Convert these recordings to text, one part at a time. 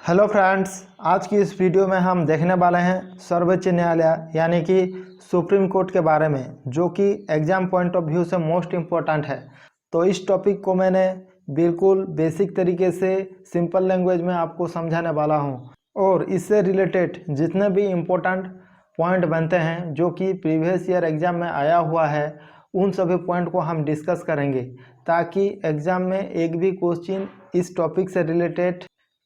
Hello friends, आज की इस वीडियो में हम देखने वाले हैं सर्वोच्च न्यायालय यानी कि सुप्रीम कोर्ट के बारे में, जो कि एग्ज़ाम पॉइंट ऑफ व्यू से मोस्ट इम्पोर्टेंट है। तो इस टॉपिक को मैंने बिल्कुल बेसिक तरीके से सिंपल लैंग्वेज में आपको समझाने वाला हूं, और इससे रिलेटेड जितने भी इम्पोर्टेंट पॉइंट बनते हैं जो कि प्रीवियस ईयर एग्ज़ाम में आया हुआ है, उन सभी पॉइंट को हम डिस्कस करेंगे ताकि एग्ज़ाम में एक भी क्वेश्चन इस टॉपिक से रिलेटेड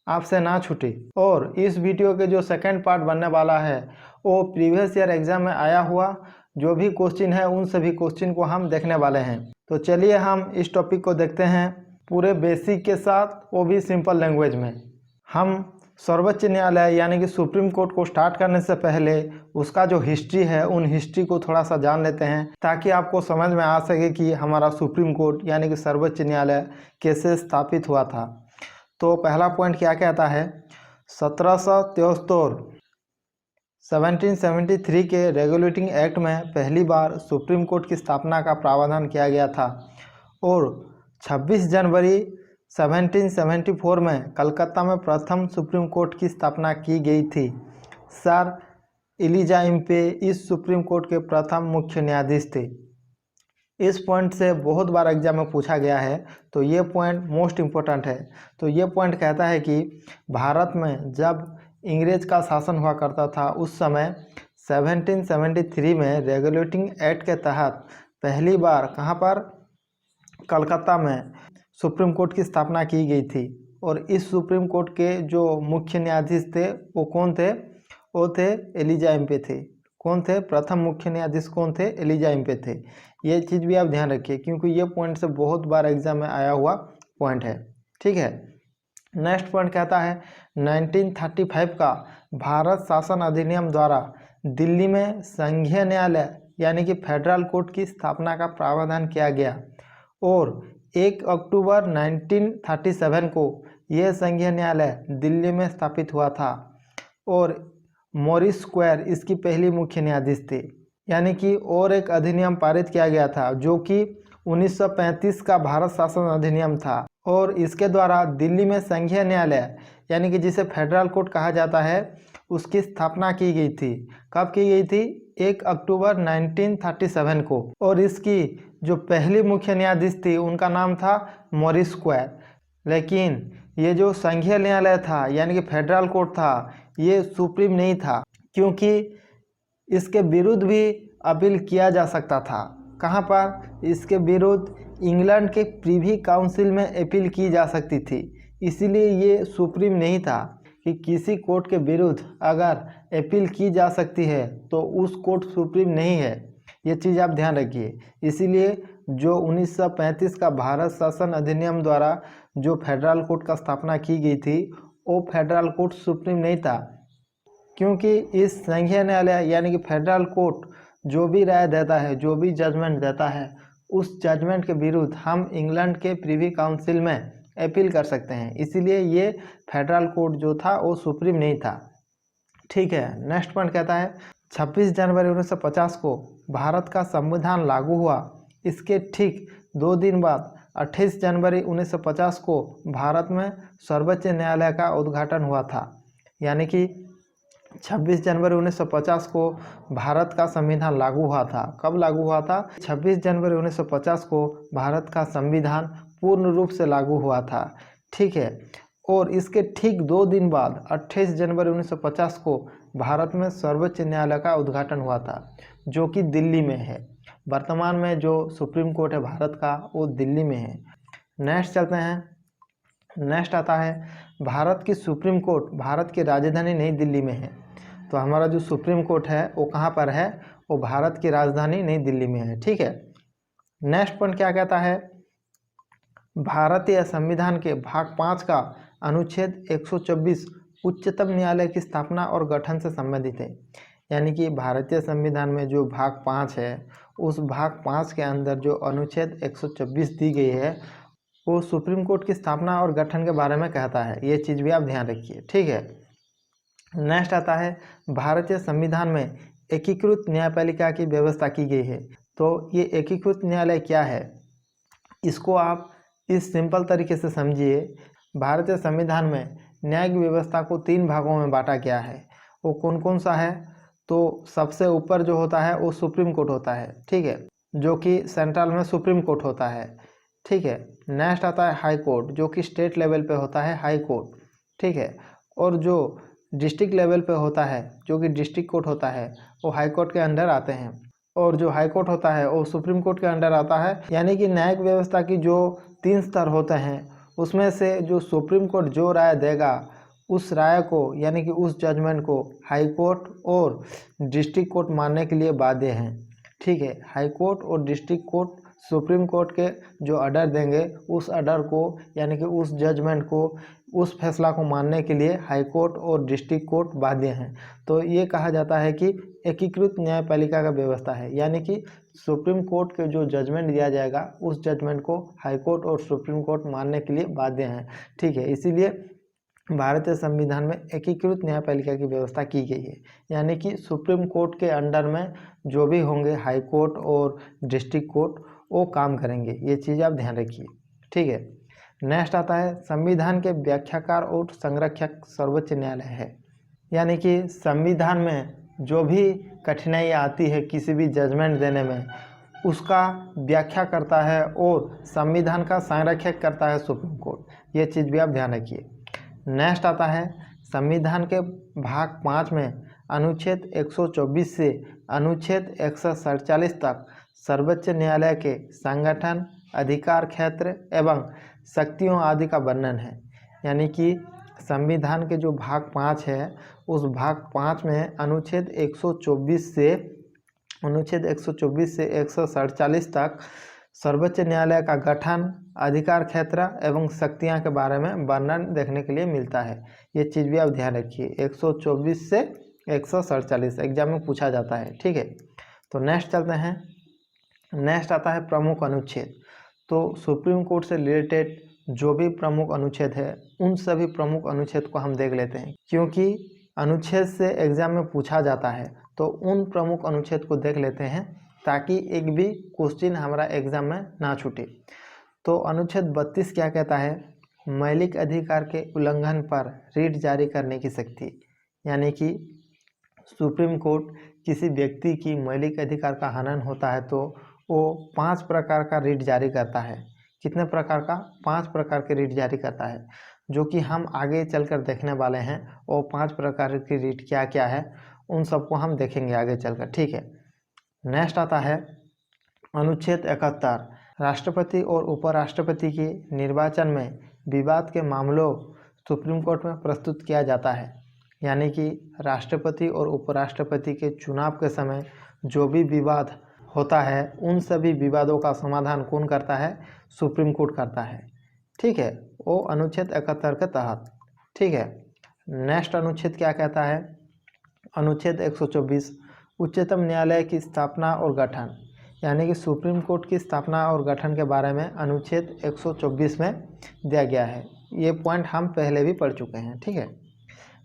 आपसे ना छूटे। और इस वीडियो के जो सेकंड पार्ट बनने वाला है वो प्रीवियस ईयर एग्ज़ाम में आया हुआ जो भी क्वेश्चन है उन सभी क्वेश्चन को हम देखने वाले हैं। तो चलिए हम इस टॉपिक को देखते हैं पूरे बेसिक के साथ, वो भी सिंपल लैंग्वेज में। हम सर्वोच्च न्यायालय यानी कि सुप्रीम कोर्ट को स्टार्ट करने से पहले उसका जो हिस्ट्री है उन हिस्ट्री को थोड़ा सा जान लेते हैं, ताकि आपको समझ में आ सके कि हमारा सुप्रीम कोर्ट यानी कि सर्वोच्च न्यायालय कैसे स्थापित हुआ था। तो पहला पॉइंट क्या कहता है, 1773 के रेगुलेटिंग एक्ट में पहली बार सुप्रीम कोर्ट की स्थापना का प्रावधान किया गया था, और 26 जनवरी 1774 में कलकत्ता में प्रथम सुप्रीम कोर्ट की स्थापना की गई थी। सर एलिजा इम्पे इस सुप्रीम कोर्ट के प्रथम मुख्य न्यायाधीश थे। इस पॉइंट से बहुत बार एग्जाम में पूछा गया है, तो ये पॉइंट मोस्ट इम्पोर्टेंट है। तो ये पॉइंट कहता है कि भारत में जब अंग्रेज का शासन हुआ करता था उस समय 1773 में रेगुलेटिंग एक्ट के तहत पहली बार कहाँ पर, कलकत्ता में सुप्रीम कोर्ट की स्थापना की गई थी। और इस सुप्रीम कोर्ट के जो मुख्य न्यायाधीश थे वो कौन थे, वो थे एलिजा इम्पे थे। कौन थे, प्रथम मुख्य न्यायाधीश कौन थे, एलिजा इम्पे थे। ये चीज़ भी आप ध्यान रखिए क्योंकि ये पॉइंट से बहुत बार एग्जाम में आया हुआ पॉइंट है। ठीक है, नेक्स्ट पॉइंट कहता है 1935 का भारत शासन अधिनियम द्वारा दिल्ली में संघीय न्यायालय यानी कि फेडरल कोर्ट की स्थापना का प्रावधान किया गया, और 1 अक्टूबर 1937 को यह संघीय न्यायालय दिल्ली में स्थापित हुआ था, और मॉरिस स्क्वायर इसकी पहली मुख्य न्यायाधीश थे। यानी कि और एक अधिनियम पारित किया गया था जो कि 1935 का भारत शासन अधिनियम था, और इसके द्वारा दिल्ली में संघीय न्यायालय यानी कि जिसे फेडरल कोर्ट कहा जाता है उसकी स्थापना की गई थी। कब की गई थी, 1 अक्टूबर 1937 को। और इसकी जो पहली मुख्य न्यायाधीश थी उनका नाम था मॉरिस स्क्वायर। लेकिन ये जो संघीय न्यायालय था यानी कि फेडरल कोर्ट था, ये सुप्रीम नहीं था, क्योंकि इसके विरुद्ध भी अपील किया जा सकता था। कहाँ पर, इसके विरुद्ध इंग्लैंड के प्रीवी काउंसिल में अपील की जा सकती थी। इसीलिए ये सुप्रीम नहीं था कि किसी कोर्ट के विरुद्ध अगर अपील की जा सकती है तो उस कोर्ट सुप्रीम नहीं है। ये चीज़ आप ध्यान रखिए। इसीलिए जो 1935 का भारत शासन अधिनियम द्वारा जो फेडरल कोर्ट का स्थापना की गई थी वो फेडरल कोर्ट सुप्रीम नहीं था, क्योंकि इस संघीय न्यायालय यानी कि फेडरल कोर्ट जो भी राय देता है, जो भी जजमेंट देता है, उस जजमेंट के विरुद्ध हम इंग्लैंड के प्रीवी काउंसिल में अपील कर सकते हैं। इसीलिए ये फेडरल कोर्ट जो था वो सुप्रीम नहीं था। ठीक है, नेक्स्ट पॉइंट कहता है 26 जनवरी 1950 को भारत का संविधान लागू हुआ। इसके ठीक 2 दिन बाद 28 जनवरी 1950 को भारत में सर्वोच्च न्यायालय का उद्घाटन हुआ था। यानी कि 26 जनवरी 1950 को भारत का संविधान लागू हुआ था। कब लागू हुआ था, 26 जनवरी 1950 को भारत का संविधान पूर्ण रूप से लागू हुआ था। ठीक है, और इसके ठीक 2 दिन बाद 28 जनवरी 1950 को भारत में सर्वोच्च न्यायालय का उद्घाटन हुआ था, जो कि दिल्ली में है। वर्तमान में जो सुप्रीम कोर्ट है भारत का वो दिल्ली में है। नेक्स्ट चलते हैं, नेक्स्ट आता है भारत की सुप्रीम कोर्ट भारत की राजधानी नई दिल्ली में है। तो हमारा जो सुप्रीम कोर्ट है वो कहाँ पर है, वो भारत की राजधानी नई दिल्ली में है। ठीक है, नेक्स्ट पॉइंट क्या कहता है, भारतीय संविधान के भाग 5 का अनुच्छेद 124 उच्चतम न्यायालय की स्थापना और गठन से संबंधित है। यानी कि भारतीय संविधान में जो भाग 5 है उस भाग 5 के अंदर जो अनुच्छेद 124 दी गई है वो सुप्रीम कोर्ट की स्थापना और गठन के बारे में कहता है। ये चीज़ भी आप ध्यान रखिए। ठीक है, नेक्स्ट आता है भारतीय संविधान में एकीकृत न्यायपालिका की व्यवस्था की गई है। तो ये एकीकृत न्यायालय क्या है, इसको आप इस सिंपल तरीके से समझिए। भारतीय संविधान में न्यायिक व्यवस्था को 3 भागों में बांटा गया है। वो कौन कौन सा है? तो सबसे ऊपर जो होता है वो सुप्रीम कोर्ट होता है, ठीक है, जो कि सेंट्रल में सुप्रीम कोर्ट होता है, ठीक है। नेक्स्ट आता है हाई कोर्ट, जो कि स्टेट लेवल पे होता है हाई कोर्ट, ठीक है। और जो डिस्ट्रिक्ट लेवल पे होता है, जो कि डिस्ट्रिक्ट कोर्ट होता है, वो हाई कोर्ट के अंडर आते हैं। और जो हाई कोर्ट होता है वो सुप्रीम कोर्ट के अंडर आता है। यानी कि न्यायिक व्यवस्था की जो 3 स्तर होते हैं उसमें से जो सुप्रीम कोर्ट जो राय देगा उस राय को, यानी कि उस जजमेंट को हाई कोर्ट और डिस्ट्रिक्ट कोर्ट मानने के लिए बाध्य हैं, ठीक है। हाई कोर्ट और डिस्ट्रिक्ट कोर्ट सुप्रीम कोर्ट के जो ऑर्डर देंगे उस ऑर्डर को, यानी कि उस जजमेंट को, उस फैसला को मानने के लिए हाई कोर्ट और डिस्ट्रिक्ट कोर्ट बाध्य हैं। तो ये कहा जाता है कि एकीकृत न्यायपालिका का व्यवस्था है, यानी कि सुप्रीम कोर्ट के जो जजमेंट दिया जाएगा उस जजमेंट को हाई कोर्ट और सुप्रीम कोर्ट मानने के लिए बाध्य हैं, ठीक है। इसीलिए भारतीय संविधान में एकीकृत न्यायपालिका की व्यवस्था की गई है, यानी कि सुप्रीम कोर्ट के अंडर में जो भी होंगे हाई कोर्ट और डिस्ट्रिक्ट कोर्ट वो काम करेंगे। ये चीज़ आप ध्यान रखिए, ठीक है। नेक्स्ट आता है संविधान के व्याख्याकार और संरक्षक सर्वोच्च न्यायालय है। यानी कि संविधान में जो भी कठिनाई आती है किसी भी जजमेंट देने में, उसका व्याख्या करता है और संविधान का संरक्षक करता है सुप्रीम कोर्ट। ये चीज़ भी आप ध्यान रखिए। नेक्स्ट आता है संविधान के भाग 5 में अनुच्छेद 124 से अनुच्छेद 147 तक सर्वोच्च न्यायालय के संगठन, अधिकार क्षेत्र एवं शक्तियों आदि का वर्णन है। यानी कि संविधान के जो भाग 5 है उस भाग 5 में अनुच्छेद 124 से 147 तक सर्वोच्च न्यायालय का गठन, अधिकार क्षेत्र एवं शक्तियां के बारे में वर्णन देखने के लिए मिलता है। ये चीज़ भी आप ध्यान रखिए, 124 से 147 एग्जाम में पूछा जाता है, ठीक है। तो नेक्स्ट चलते हैं। नेक्स्ट आता है प्रमुख अनुच्छेद। तो सुप्रीम कोर्ट से रिलेटेड जो भी प्रमुख अनुच्छेद है उन सभी प्रमुख अनुच्छेद को हम देख लेते हैं, क्योंकि अनुच्छेद से एग्जाम में पूछा जाता है। तो उन प्रमुख अनुच्छेद को देख लेते हैं ताकि एक भी क्वेश्चन हमारा एग्जाम में ना छूटे। तो अनुच्छेद 32 क्या कहता है? मौलिक अधिकार के उल्लंघन पर रिट जारी करने की शक्ति। यानी कि सुप्रीम कोर्ट किसी व्यक्ति की मौलिक अधिकार का हनन होता है तो वो 5 प्रकार का रिट जारी करता है। कितने प्रकार का? 5 प्रकार के रिट जारी करता है, जो कि हम आगे चलकर देखने वाले हैं। वो 5 प्रकार की रिट क्या क्या है उन सबको हम देखेंगे आगे चलकर, ठीक है। नेक्स्ट आता है अनुच्छेद 71। राष्ट्रपति और उपराष्ट्रपति के निर्वाचन में विवाद के मामलों सुप्रीम कोर्ट में प्रस्तुत किया जाता है। यानी कि राष्ट्रपति और उपराष्ट्रपति के चुनाव के समय जो भी विवाद होता है उन सभी विवादों का समाधान कौन करता है? सुप्रीम कोर्ट करता है, ठीक है। वो अनुच्छेद 71 के तहत, ठीक है। नेक्स्ट अनुच्छेद क्या कहता है? अनुच्छेद 124 उच्चतम न्यायालय की स्थापना और गठन। यानी कि सुप्रीम कोर्ट की स्थापना और गठन के बारे में अनुच्छेद 124 में दिया गया है। ये पॉइंट हम पहले भी पढ़ चुके हैं, ठीक है।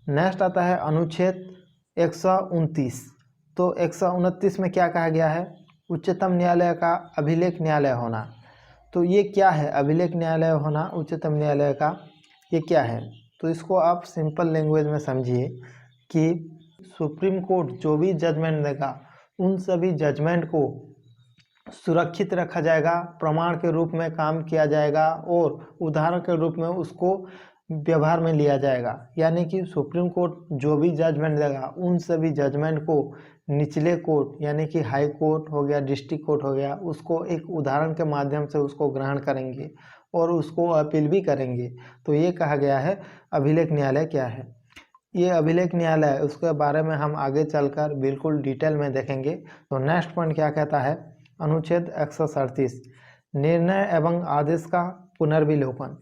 नेक्स्ट आता है अनुच्छेद 129। तो 129 में क्या कहा गया है? उच्चतम न्यायालय का अभिलेख न्यायालय होना। तो ये क्या है अभिलेख न्यायालय होना उच्चतम न्यायालय का? ये क्या है? तो इसको आप सिंपल लैंग्वेज में समझिए कि सुप्रीम कोर्ट जो भी जजमेंट देगा उन सभी जजमेंट को सुरक्षित रखा जाएगा, प्रमाण के रूप में काम किया जाएगा और उदाहरण के रूप में उसको व्यवहार में लिया जाएगा। यानी कि सुप्रीम कोर्ट जो भी जजमेंट देगा उन सभी जजमेंट को निचले कोर्ट यानी कि हाई कोर्ट हो गया, डिस्ट्रिक्ट कोर्ट हो गया, उसको एक उदाहरण के माध्यम से उसको ग्रहण करेंगे और उसको अपील भी करेंगे। तो ये कहा गया है अभिलेख न्यायालय क्या है। ये अभिलेख न्यायालय उसके बारे में हम आगे चलकर बिल्कुल डिटेल में देखेंगे। तो नेक्स्ट पॉइंट क्या कहता है? अनुच्छेद 137 निर्णय एवं आदेश का पुनर्विलोकन।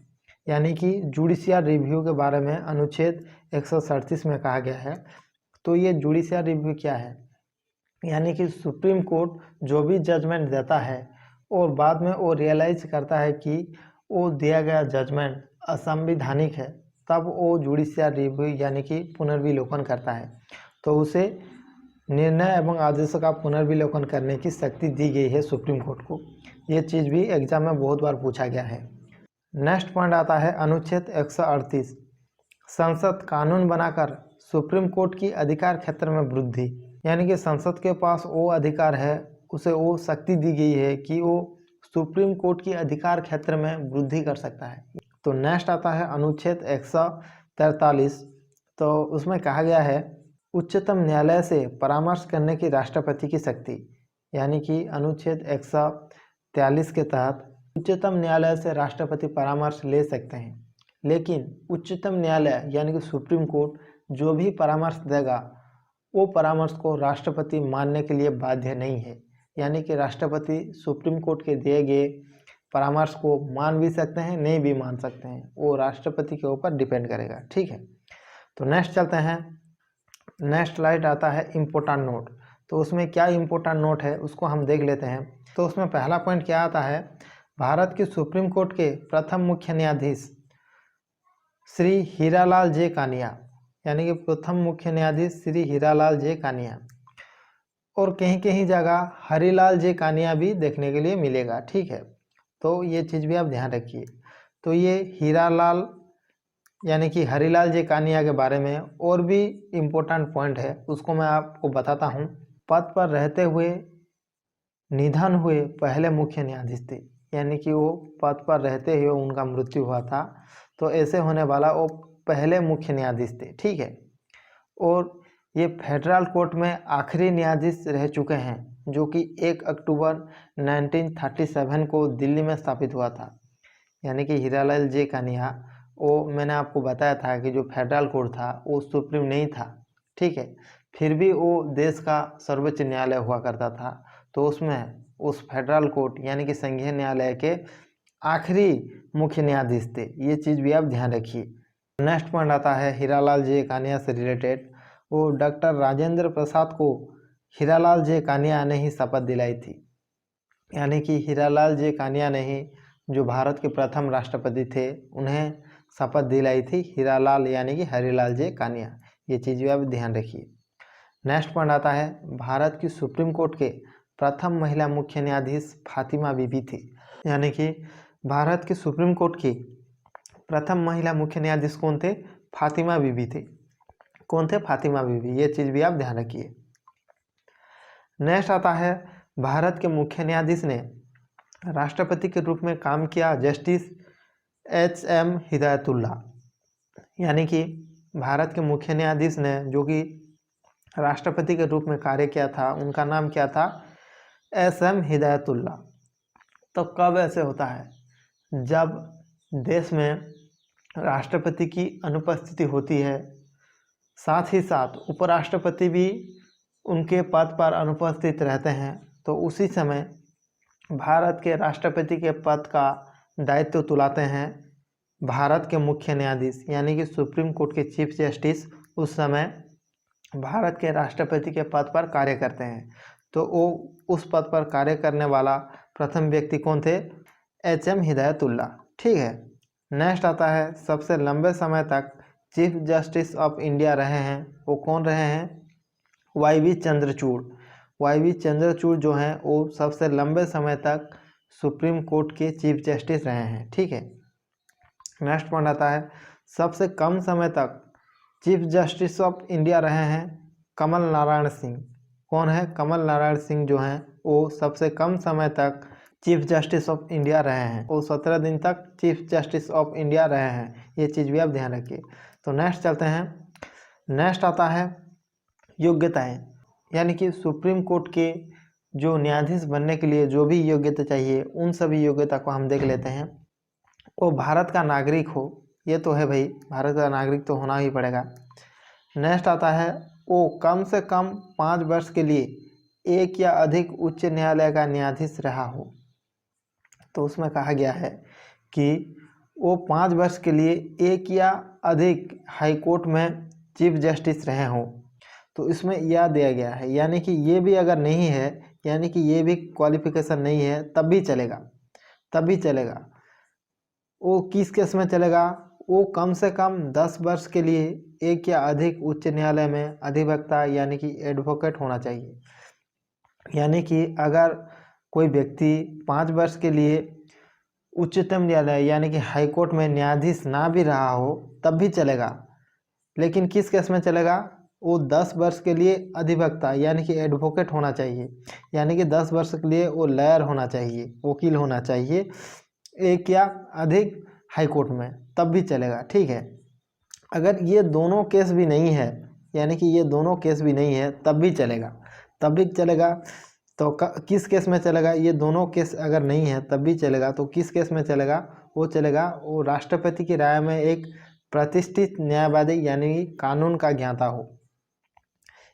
यानी कि जुडिशियल रिव्यू के बारे में अनुच्छेद 137 में कहा गया है। तो ये जुडिशियल रिव्यू क्या है? यानी कि सुप्रीम कोर्ट जो भी जजमेंट देता है और बाद में वो रियलाइज करता है कि वो दिया गया जजमेंट असंवैधानिक है, तब वो जुडिशियल रिव्यू यानी कि पुनर्विलोकन करता है। तो उसे निर्णय एवं आदेशों का पुनर्विलोकन करने की शक्ति दी गई है सुप्रीम कोर्ट को। ये चीज़ भी एग्जाम में बहुत बार पूछा गया है। नेक्स्ट पॉइंट आता है अनुच्छेद 138 संसद कानून बनाकर सुप्रीम कोर्ट की अधिकार क्षेत्र में वृद्धि, यानी कि संसद के पास वो अधिकार है, उसे वो शक्ति दी गई है कि वो सुप्रीम कोर्ट की अधिकार क्षेत्र में वृद्धि कर सकता है। तो नेक्स्ट आता है अनुच्छेद 143। तो उसमें कहा गया है उच्चतम न्यायालय से परामर्श करने की राष्ट्रपति की शक्ति, यानी कि अनुच्छेद 143 के तहत उच्चतम न्यायालय से राष्ट्रपति परामर्श ले सकते हैं, लेकिन उच्चतम न्यायालय यानी कि सुप्रीम कोर्ट जो भी परामर्श देगा वो परामर्श को राष्ट्रपति मानने के लिए बाध्य नहीं है। यानी कि राष्ट्रपति सुप्रीम कोर्ट के दिए गए परामर्श को मान भी सकते हैं, नहीं भी मान सकते हैं, वो राष्ट्रपति के ऊपर डिपेंड करेगा। ठीक है, तो नेक्स्ट चलते हैं। नेक्स्ट स्लाइड आता है इम्पोर्टेंट नोट। तो उसमें क्या इम्पोर्टेंट नोट है उसको हम देख लेते हैं। तो उसमें पहला पॉइंट क्या आता है, भारत की सुप्रीम कोर्ट के प्रथम मुख्य न्यायाधीश श्री हीरालाल जे कानिया, यानी कि प्रथम मुख्य न्यायाधीश श्री हीरालाल जे कानिया, और कहीं कहीं जगह हरिलाल जे कानिया भी देखने के लिए मिलेगा। ठीक है, तो ये चीज़ भी आप ध्यान रखिए। तो ये हीरालाल यानी कि हरिलाल जे कानिया के बारे में और भी इम्पोर्टेंट पॉइंट है, उसको मैं आपको बताता हूँ। पद पर रहते हुए निधन हुए पहले मुख्य न्यायाधीश थे, यानी कि वो पद पर रहते हुए उनका मृत्यु हुआ था, तो ऐसे होने वाला वो पहले मुख्य न्यायाधीश थे। ठीक है, और ये फेडरल कोर्ट में आखिरी न्यायाधीश रह चुके हैं, जो कि 1 अक्टूबर 1937 को दिल्ली में स्थापित हुआ था। यानी कि हीरालाल जे कानिया, वो मैंने आपको बताया था कि जो फेडरल कोर्ट था वो सुप्रीम नहीं था। ठीक है, फिर भी वो देश का सर्वोच्च न्यायालय हुआ करता था, तो उसमें उस फेडरल कोर्ट यानी कि संघीय न्यायालय के आखिरी मुख्य न्यायाधीश थे। ये चीज़ भी आप ध्यान रखिए। नेक्स्ट पॉइंट आता है हीरालाल जे कानिया से रिलेटेड। वो डॉक्टर राजेंद्र प्रसाद को हीरालाल जे कानिया ने ही शपथ दिलाई थी, यानी कि हीरालाल जे कानिया ने ही, जो भारत के प्रथम राष्ट्रपति थे, उन्हें शपथ दिलाई थी हीरालाल यानी कि हरिलाल जे कानिया। ये चीज़ भी आप ध्यान रखिए। नेक्स्ट पॉइंट आता है भारत की सुप्रीम कोर्ट के प्रथम महिला मुख्य न्यायाधीश फातिमा बीबी थी, यानी कि भारत की सुप्रीम कोर्ट की प्रथम महिला मुख्य न्यायाधीश कौन थे, फातिमा बीबी थे। कौन थे, फातिमा बीबी। ये चीज़ भी आप ध्यान रखिए। नेक्स्ट आता है भारत के मुख्य न्यायाधीश ने राष्ट्रपति के रूप में काम किया जस्टिस HM हिदायतुल्ला, यानी कि भारत के मुख्य न्यायाधीश ने जो कि राष्ट्रपति के रूप में कार्य किया था, उनका नाम क्या था, SM हिदायतुल्ला। तो कब ऐसे होता है, जब देश में राष्ट्रपति की अनुपस्थिति होती है, साथ ही साथ उपराष्ट्रपति भी उनके पद पर अनुपस्थित रहते हैं, तो उसी समय भारत के राष्ट्रपति के पद का दायित्व तुलाते हैं भारत के मुख्य न्यायाधीश, यानी कि सुप्रीम कोर्ट के चीफ जस्टिस उस समय भारत के राष्ट्रपति के पद पर कार्य करते हैं। तो वो उस पद पर कार्य करने वाला प्रथम व्यक्ति कौन थे, HM हिदायतुल्ला। ठीक है, नेक्स्ट आता है सबसे लंबे समय तक चीफ जस्टिस ऑफ इंडिया रहे हैं, वो कौन रहे हैं, YV चंद्रचूड़। YV चंद्रचूड़ जो हैं वो सबसे लंबे समय तक सुप्रीम कोर्ट के चीफ जस्टिस रहे हैं। ठीक है, नेक्स्ट पॉइंट आता है सबसे कम समय तक चीफ जस्टिस ऑफ इंडिया रहे हैं कमल नारायण सिंह। कौन है, कमल नारायण सिंह जो हैं वो सबसे कम समय तक चीफ जस्टिस ऑफ इंडिया रहे हैं, वो 17 दिन तक चीफ जस्टिस ऑफ इंडिया रहे हैं। ये चीज़ भी आप ध्यान रखिए। तो नेक्स्ट चलते हैं। नेक्स्ट आता है योग्यताएं, यानी कि सुप्रीम कोर्ट के जो न्यायाधीश बनने के लिए जो भी योग्यता चाहिए, उन सभी योग्यता को हम देख लेते हैं। वो भारत का नागरिक हो, ये तो है भाई, भारत का नागरिक तो होना ही पड़ेगा। नेक्स्ट आता है वो कम से कम 5 वर्ष के लिए एक या अधिक उच्च न्यायालय का न्यायाधीश रहा हो। तो उसमें कहा गया है कि वो 5 वर्ष के लिए एक या अधिक हाई कोर्ट में चीफ जस्टिस रहे हों। तो इसमें यह दिया गया है, यानी कि ये भी अगर नहीं है, यानी कि ये भी क्वालिफिकेशन नहीं है, तब भी चलेगा, तब भी चलेगा। वो किस केस में चलेगा, वो कम से कम 10 वर्ष के लिए एक या अधिक उच्च न्यायालय में अधिवक्ता यानी कि एडवोकेट होना चाहिए। यानी कि अगर कोई व्यक्ति 5 वर्ष के लिए उच्चतम न्यायालय यानी कि हाई कोर्ट में न्यायाधीश ना भी रहा हो तब भी चलेगा, लेकिन किस केस में चलेगा, वो 10 वर्ष के लिए अधिवक्ता यानी कि एडवोकेट होना चाहिए, यानी कि 10 वर्ष के लिए वो लॉयर होना चाहिए, वकील होना चाहिए एक या अधिक हाई कोर्ट में, तब भी चलेगा। ठीक है, अगर ये दोनों केस भी नहीं है, यानी कि ये दोनों केस भी नहीं है तब भी चलेगा, तब भी चलेगा। तो किस केस में चलेगा, ये दोनों केस अगर नहीं है तब भी चलेगा, तो किस केस में चलेगा, वो चलेगा वो राष्ट्रपति की राय में एक प्रतिष्ठित न्यायवादी यानी कि कानून का ज्ञाता हो,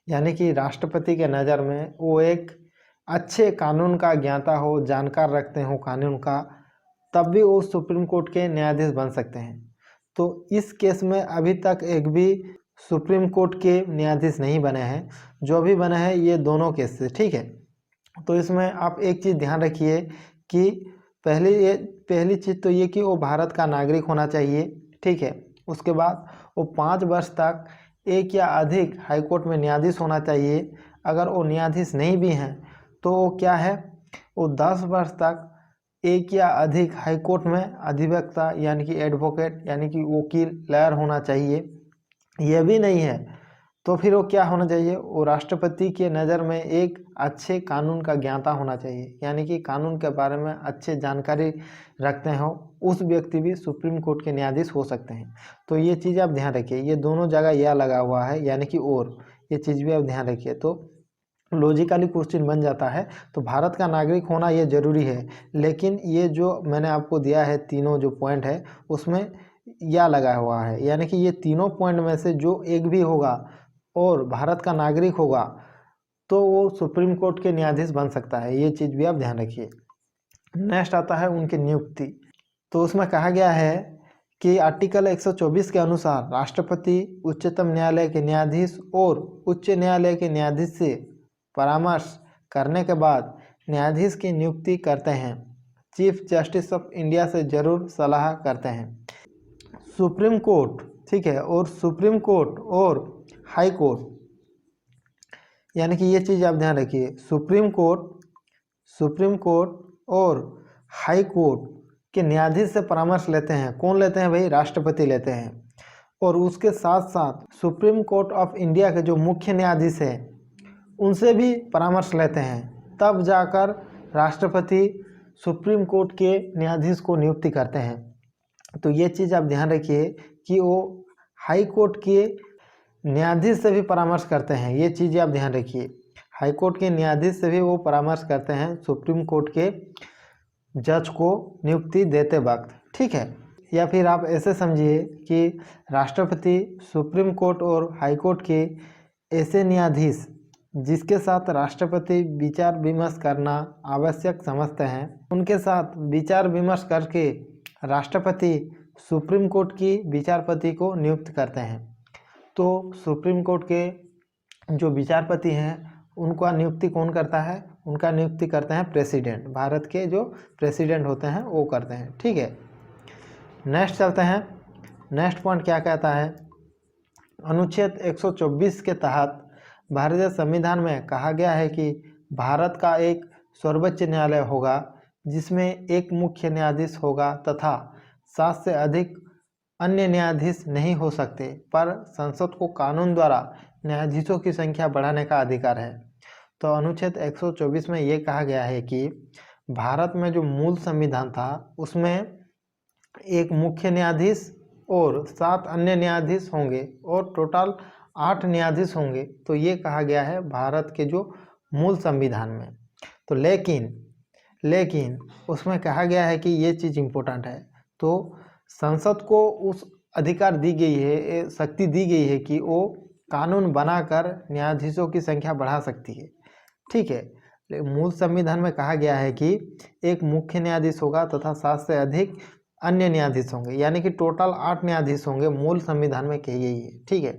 यानी कि राष्ट्रपति के नज़र में वो एक अच्छे कानून का ज्ञाता हो, जानकार रखते हो कानून का, तब भी वो सुप्रीम कोर्ट के न्यायाधीश बन सकते हैं। तो इस केस में अभी तक एक भी सुप्रीम कोर्ट के न्यायाधीश नहीं बने हैं, जो भी बने हैं ये दोनों केस से। ठीक है, तो इसमें आप एक चीज़ ध्यान रखिए कि पहली चीज़ तो ये कि वो भारत का नागरिक होना चाहिए। ठीक है, उसके बाद वो 5 वर्ष तक एक या अधिक हाईकोर्ट में न्यायाधीश होना चाहिए। अगर वो न्यायाधीश नहीं भी हैं तो वो क्या है, वो 10 वर्ष तक एक या अधिक हाईकोर्ट में अधिवक्ता यानी कि एडवोकेट यानी कि वकील लॉयर होना चाहिए। यह भी नहीं है तो फिर वो क्या होना चाहिए, वो राष्ट्रपति के नज़र में एक अच्छे कानून का ज्ञाता होना चाहिए, यानी कि कानून के बारे में अच्छे जानकारी रखते हो, उस व्यक्ति भी सुप्रीम कोर्ट के न्यायाधीश हो सकते हैं। तो ये चीज़ आप ध्यान रखिए, ये दोनों जगह यह लगा हुआ है, यानी कि और ये चीज़ भी आप ध्यान रखिए। तो लॉजिकली क्वेश्चन बन जाता है, तो भारत का नागरिक होना ये ज़रूरी है, लेकिन ये जो मैंने आपको दिया है तीनों जो पॉइंट है उसमें यह लगा हुआ है, यानी कि ये तीनों पॉइंट में से जो एक भी होगा और भारत का नागरिक होगा तो वो सुप्रीम कोर्ट के न्यायाधीश बन सकता है। ये चीज़ भी आप ध्यान रखिए। नेक्स्ट आता है उनकी नियुक्ति। तो उसमें कहा गया है कि आर्टिकल 124 के अनुसार राष्ट्रपति उच्चतम न्यायालय के न्यायाधीश और उच्च न्यायालय के न्यायाधीश से परामर्श करने के बाद न्यायाधीश की नियुक्ति करते हैं। चीफ जस्टिस ऑफ इंडिया से ज़रूर सलाह करते हैं। सुप्रीम कोर्ट, ठीक है, और सुप्रीम कोर्ट और हाई कोर्ट, यानी कि ये चीज़ आप ध्यान रखिए, सुप्रीम कोर्ट और हाई कोर्ट के न्यायाधीश से परामर्श लेते हैं। कौन लेते हैं भाई, राष्ट्रपति लेते हैं। और उसके साथ साथ सुप्रीम कोर्ट ऑफ इंडिया के जो मुख्य न्यायाधीश हैं उनसे भी परामर्श लेते हैं, तब जाकर राष्ट्रपति सुप्रीम कोर्ट के न्यायाधीश को नियुक्ति करते हैं। तो ये चीज़ आप ध्यान रखिए कि वो हाई कोर्ट के न्यायाधीश से भी परामर्श करते हैं, ये चीज़ आप ध्यान रखिए। हाई कोर्ट के न्यायाधीश से भी वो परामर्श करते हैं सुप्रीम कोर्ट के जज को नियुक्ति देते वक्त। ठीक है, या फिर आप ऐसे समझिए कि राष्ट्रपति सुप्रीम कोर्ट और हाई कोर्ट के ऐसे न्यायाधीश जिसके साथ राष्ट्रपति विचार विमर्श करना आवश्यक समझते हैं, उनके साथ विचार विमर्श करके राष्ट्रपति सुप्रीम कोर्ट की विचारपति को नियुक्त करते हैं। तो सुप्रीम कोर्ट के जो विचारपति हैं उनका नियुक्ति कौन करता है, उनका नियुक्ति करते हैं प्रेसिडेंट, भारत के जो प्रेसिडेंट होते हैं वो करते हैं। ठीक है, नेक्स्ट चलते हैं। नेक्स्ट पॉइंट क्या कहता है, अनुच्छेद 124 के तहत भारतीय संविधान में कहा गया है कि भारत का एक सर्वोच्च न्यायालय होगा जिसमें एक मुख्य न्यायाधीश होगा तथा 7 से अधिक अन्य न्यायाधीश नहीं हो सकते, पर संसद को कानून द्वारा न्यायाधीशों की संख्या बढ़ाने का अधिकार है। तो अनुच्छेद 124 में ये कहा गया है कि भारत में जो मूल संविधान था उसमें एक मुख्य न्यायाधीश और 7 अन्य न्यायाधीश होंगे और टोटल 8 न्यायाधीश होंगे। तो ये कहा गया है भारत के जो मूल संविधान में। तो लेकिन उसमें कहा गया है कि ये चीज़ इम्पोर्टेंट है, तो संसद को उस अधिकार दी गई है, शक्ति दी गई है कि वो कानून बनाकर न्यायाधीशों की संख्या बढ़ा सकती है। ठीक है, मूल संविधान में कहा गया है कि एक मुख्य न्यायाधीश होगा तथा 7 से अधिक अन्य न्यायाधीश होंगे, यानी कि टोटल 8 न्यायाधीश होंगे, मूल संविधान में कही गई है। ठीक है,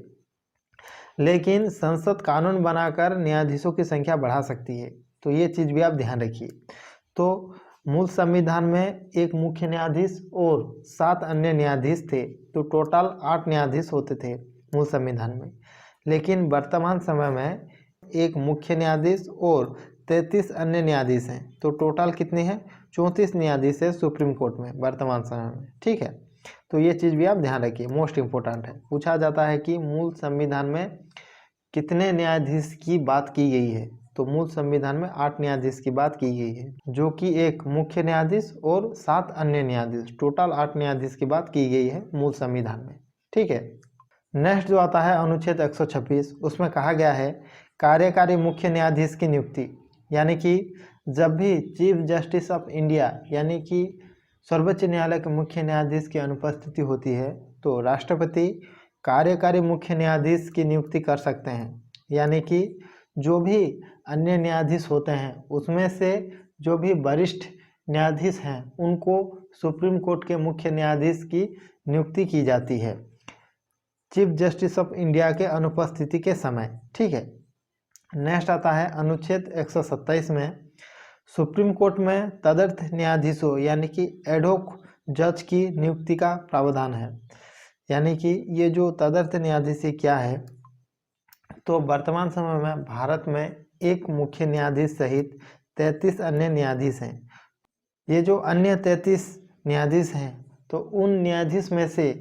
लेकिन संसद कानून बनाकर न्यायाधीशों की संख्या बढ़ा सकती है। तो ये चीज़ भी आप ध्यान रखिए। तो मूल संविधान में एक मुख्य न्यायाधीश और 7 अन्य न्यायाधीश थे, तो टोटल 8 न्यायाधीश होते थे मूल संविधान में। लेकिन वर्तमान समय में एक मुख्य न्यायाधीश और 33 अन्य न्यायाधीश हैं, तो टोटल कितने हैं, 34 न्यायाधीश है सुप्रीम कोर्ट में वर्तमान समय में। ठीक है, तो ये चीज़ भी आप ध्यान रखिए, मोस्ट इम्पोर्टेंट है। पूछा जाता है कि मूल संविधान में कितने न्यायाधीश की बात की गई है, तो मूल संविधान में 8 न्यायाधीश की बात की गई है, जो कि एक मुख्य न्यायाधीश और 7 अन्य न्यायाधीश, टोटल 8 न्यायाधीश की बात की गई है मूल संविधान में। ठीक है, नेक्स्ट जो आता है अनुच्छेद 126, उसमें कहा गया है कार्यकारी मुख्य न्यायाधीश की नियुक्ति, यानी कि जब भी चीफ जस्टिस ऑफ इंडिया यानी कि सर्वोच्च न्यायालय के मुख्य न्यायाधीश की अनुपस्थिति होती है तो राष्ट्रपति कार्यकारी मुख्य न्यायाधीश की नियुक्ति कर सकते हैं, यानी कि जो भी अन्य न्यायाधीश होते हैं उसमें से जो भी वरिष्ठ न्यायाधीश हैं उनको सुप्रीम कोर्ट के मुख्य न्यायाधीश की नियुक्ति की जाती है चीफ जस्टिस ऑफ इंडिया के अनुपस्थिति के समय। ठीक है, नेक्स्ट आता है अनुच्छेद 127 में सुप्रीम कोर्ट में तदर्थ न्यायाधीशों यानी कि एडहोक जज की नियुक्ति का प्रावधान है, यानी कि ये जो तदर्थ न्यायाधीश क्या है, तो वर्तमान समय में भारत में एक मुख्य न्यायाधीश सहित 33 अन्य न्यायाधीश हैं। ये जो अन्य 33 न्यायाधीश हैं तो उन न्यायाधीश में से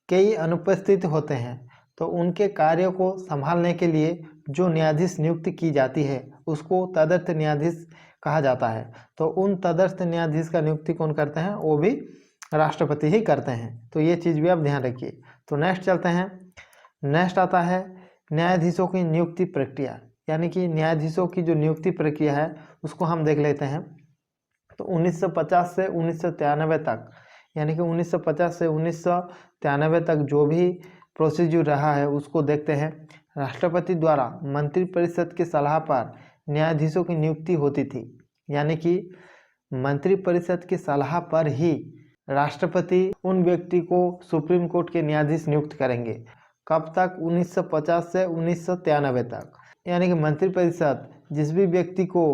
कई अनुपस्थित होते हैं, तो उनके कार्यों को संभालने के लिए जो न्यायाधीश नियुक्त की जाती है उसको तदर्थ न्यायाधीश कहा जाता है। तो उन तदर्थ न्यायाधीश का नियुक्ति कौन करते हैं, वो भी राष्ट्रपति ही करते हैं, तो ये चीज़ भी आप ध्यान रखिए। तो नेक्स्ट चलते हैं, नेक्स्ट आता है न्यायाधीशों की नियुक्ति प्रक्रिया, यानी कि न्यायाधीशों की जो नियुक्ति प्रक्रिया है उसको हम देख लेते हैं। तो 1950 से 1993 तक, यानी कि 1950 से 1993 तक जो भी प्रोसीजर रहा है उसको देखते हैं। राष्ट्रपति द्वारा मंत्रिपरिषद की सलाह पर न्यायाधीशों की नियुक्ति होती थी, यानी कि मंत्रिपरिषद की सलाह पर ही राष्ट्रपति उन व्यक्ति को सुप्रीम कोर्ट के न्यायाधीश नियुक्त करेंगे। कब तक, 1950 से 1993 तक, यानी कि मंत्रिपरिषद जिस भी व्यक्ति को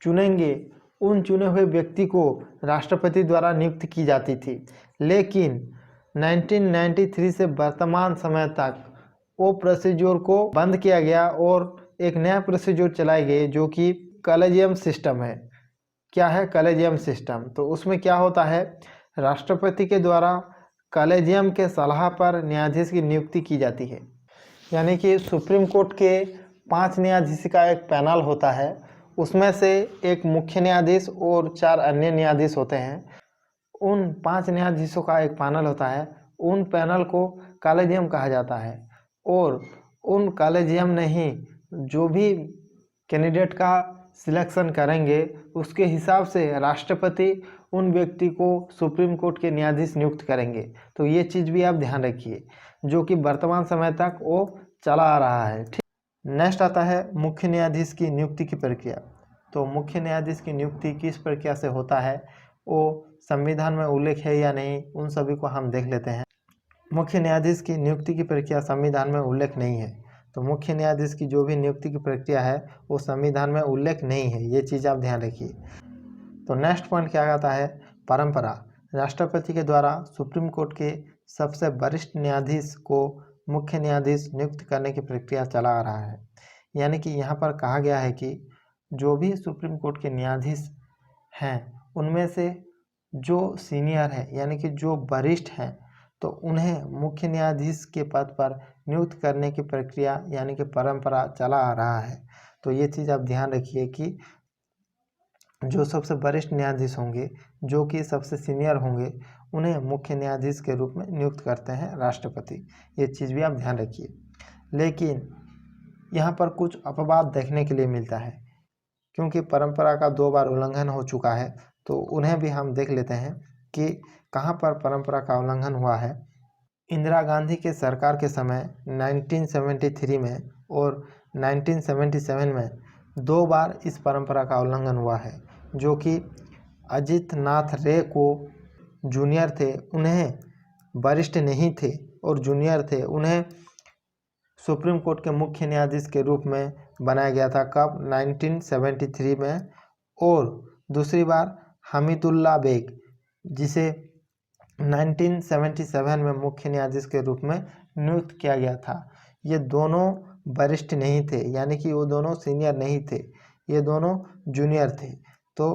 चुनेंगे उन चुने हुए व्यक्ति को राष्ट्रपति द्वारा नियुक्त की जाती थी। लेकिन 1993 से वर्तमान समय तक वो प्रोसीजर को बंद किया गया और एक नया प्रोसीजर चलाई गई जो कि कॉलेजियम सिस्टम है। क्या है कॉलेजियम सिस्टम, तो उसमें क्या होता है, राष्ट्रपति के द्वारा कॉलेजियम के सलाह पर न्यायाधीश की नियुक्ति की जाती है, यानी कि सुप्रीम कोर्ट के 5 न्यायाधीश का एक पैनल होता है, उसमें से एक मुख्य न्यायाधीश और 4 अन्य न्यायाधीश होते हैं। उन 5 न्यायाधीशों का एक पैनल होता है, उन पैनल को कॉलेजियम कहा जाता है और उन कॉलेजियम ने ही जो भी कैंडिडेट का सिलेक्शन करेंगे उसके हिसाब से राष्ट्रपति उन व्यक्ति को सुप्रीम कोर्ट के न्यायाधीश नियुक्त करेंगे। तो ये चीज़ भी आप ध्यान रखिए, जो कि वर्तमान समय तक वो चला आ रहा है। ठीक, नेक्स्ट आता है मुख्य न्यायाधीश की नियुक्ति की प्रक्रिया। तो मुख्य न्यायाधीश की नियुक्ति किस प्रक्रिया से होता है, वो संविधान में उल्लेख है या नहीं, उन सभी को हम देख लेते हैं। मुख्य न्यायाधीश की नियुक्ति की प्रक्रिया संविधान में उल्लेख नहीं है, तो मुख्य न्यायाधीश की जो भी नियुक्ति की प्रक्रिया है वो संविधान में उल्लेख नहीं है, ये चीज़ आप ध्यान रखिए। तो नेक्स्ट पॉइंट क्या आता है, परंपरा। राष्ट्रपति के द्वारा सुप्रीम कोर्ट के सबसे वरिष्ठ न्यायाधीश को मुख्य न्यायाधीश नियुक्त करने की प्रक्रिया चला आ रहा है, यानी कि यहाँ पर कहा गया है कि जो भी सुप्रीम कोर्ट के न्यायाधीश हैं उनमें से जो सीनियर है यानी कि जो वरिष्ठ हैं तो उन्हें मुख्य न्यायाधीश के पद पर नियुक्त करने की प्रक्रिया यानी कि परंपरा चला आ रहा है। तो ये चीज़ आप ध्यान रखिए कि जो सबसे वरिष्ठ न्यायाधीश होंगे, जो कि सबसे सीनियर होंगे, उन्हें मुख्य न्यायाधीश के रूप में नियुक्त करते हैं राष्ट्रपति, ये चीज़ भी आप ध्यान रखिए। लेकिन यहाँ पर कुछ अपवाद देखने के लिए मिलता है, क्योंकि परंपरा का 2 बार उल्लंघन हो चुका है, तो उन्हें भी हम देख लेते हैं कि कहाँ पर परंपरा का उल्लंघन हुआ है। इंदिरा गांधी के सरकार के समय 1973 में और 1977 में 2 बार इस परंपरा का उल्लंघन हुआ है, जो कि अजित नाथ रे को जूनियर थे, उन्हें वरिष्ठ नहीं थे और जूनियर थे, उन्हें सुप्रीम कोर्ट के मुख्य न्यायाधीश के रूप में बनाया गया था। कब, 1973 में। और दूसरी बार हमीदुल्ला बेग, जिसे 1977 में मुख्य न्यायाधीश के रूप में नियुक्त किया गया था। ये दोनों वरिष्ठ नहीं थे, यानी कि वो दोनों सीनियर नहीं थे, ये दोनों जूनियर थे। तो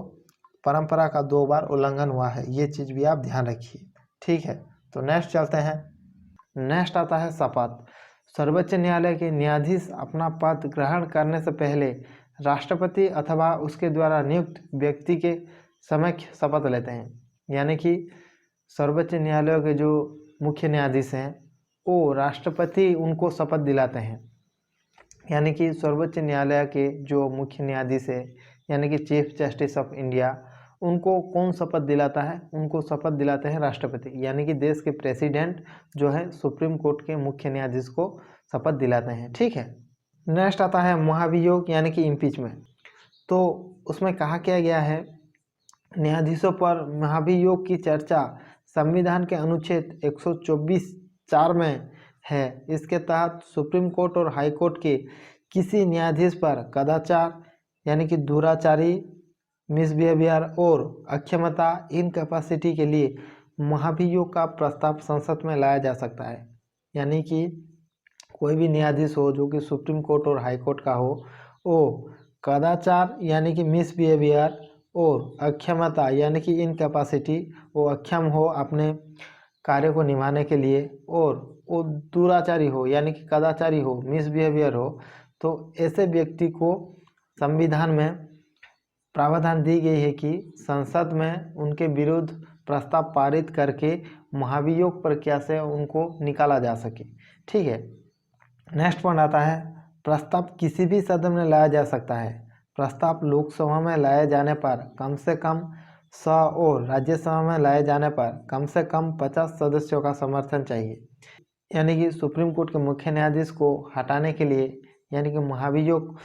परंपरा का 2 बार उल्लंघन हुआ है, ये चीज़ भी आप ध्यान रखिए। ठीक है, तो नेक्स्ट चलते हैं। नेक्स्ट आता है शपथ। सर्वोच्च न्यायालय के न्यायाधीश अपना पद ग्रहण करने से पहले राष्ट्रपति अथवा उसके द्वारा नियुक्त व्यक्ति के समक्ष शपथ लेते हैं। यानी कि सर्वोच्च न्यायालय के जो मुख्य न्यायाधीश हैं वो राष्ट्रपति उनको शपथ दिलाते हैं। यानी कि सर्वोच्च न्यायालय के जो मुख्य न्यायाधीश है यानी कि चीफ जस्टिस ऑफ इंडिया, उनको कौन शपथ दिलाता है? उनको शपथ दिलाते हैं राष्ट्रपति, यानी कि देश के प्रेसिडेंट जो है सुप्रीम कोर्ट के मुख्य न्यायाधीश को शपथ दिलाते हैं। ठीक है। नेक्स्ट आता है महाभियोग यानी कि इम्पीचमेंट। तो उसमें कहा क्या गया है, न्यायाधीशों पर महाभियोग की चर्चा संविधान के अनुच्छेद 124(4) में है। इसके तहत सुप्रीम कोर्ट और हाई कोर्ट के किसी न्यायाधीश पर कदाचार यानी कि दुराचारी, मिसबिहेवियर और अक्षमता, इनकैपेसिटी के लिए महाभियोग का प्रस्ताव संसद में लाया जा सकता है। यानी कि कोई भी न्यायाधीश हो जो कि सुप्रीम कोर्ट और हाई कोर्ट का हो, वो कदाचार यानी कि मिसबिहेवियर और अक्षमता यानी कि इनकैपेसिटी, वो अक्षम हो अपने कार्य को निभाने के लिए, और वो दुराचारी हो यानी कि कदाचारी हो, मिसबिहेवियर हो, तो ऐसे व्यक्ति को संविधान में प्रावधान दी गई है कि संसद में उनके विरुद्ध प्रस्ताव पारित करके महाभियोग प्रक्रिया से उनको निकाला जा सके। ठीक है। नेक्स्ट पॉइंट आता है, प्रस्ताव किसी भी सदन में लाया जा सकता है। प्रस्ताव लोकसभा में लाए जाने पर कम से कम 100 और राज्यसभा में लाए जाने पर कम से कम 50 सदस्यों का समर्थन चाहिए। यानी कि सुप्रीम कोर्ट के मुख्य न्यायाधीश को हटाने के लिए यानी कि महाभियोग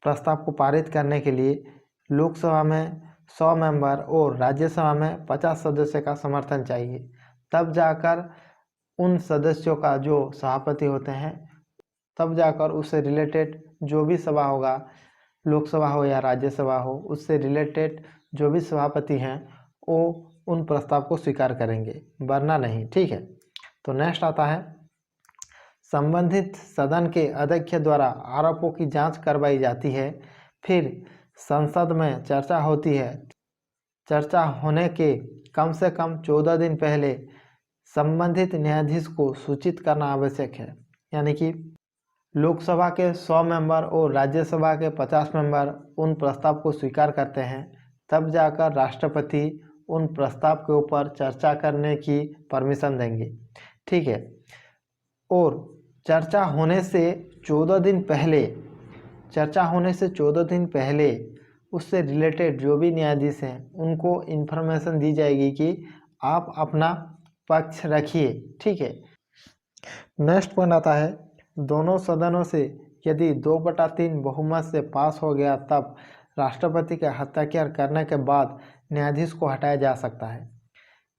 प्रस्ताव को पारित करने के लिए लोकसभा में 100 मेंबर और राज्यसभा में 50 सदस्य का समर्थन चाहिए। तब जाकर उन सदस्यों का जो सभापति होते हैं, तब जाकर उससे रिलेटेड जो भी सभा होगा, लोकसभा हो या राज्यसभा हो, उससे रिलेटेड जो भी सभापति हैं वो उन प्रस्ताव को स्वीकार करेंगे, वरना नहीं। ठीक है। तो नेक्स्ट आता है, संबंधित सदन के अध्यक्ष द्वारा आरोपों की जांच करवाई जाती है, फिर संसद में चर्चा होती है। चर्चा होने के कम से कम 14 दिन पहले संबंधित न्यायाधीश को सूचित करना आवश्यक है। यानी कि लोकसभा के 100 मेंबर और राज्यसभा के 50 मेंबर उन प्रस्ताव को स्वीकार करते हैं, तब जाकर राष्ट्रपति उन प्रस्ताव के ऊपर चर्चा करने की परमिशन देंगे। ठीक है। और चर्चा होने से 14 दिन पहले उससे रिलेटेड जो भी न्यायाधीश हैं उनको इन्फॉर्मेशन दी जाएगी कि आप अपना पक्ष रखिए। ठीक है। नेक्स्ट पॉइंट आता है, दोनों सदनों से यदि 2/3 बहुमत से पास हो गया तब राष्ट्रपति के हस्ताक्षर करने के बाद न्यायाधीश को हटाया जा सकता है।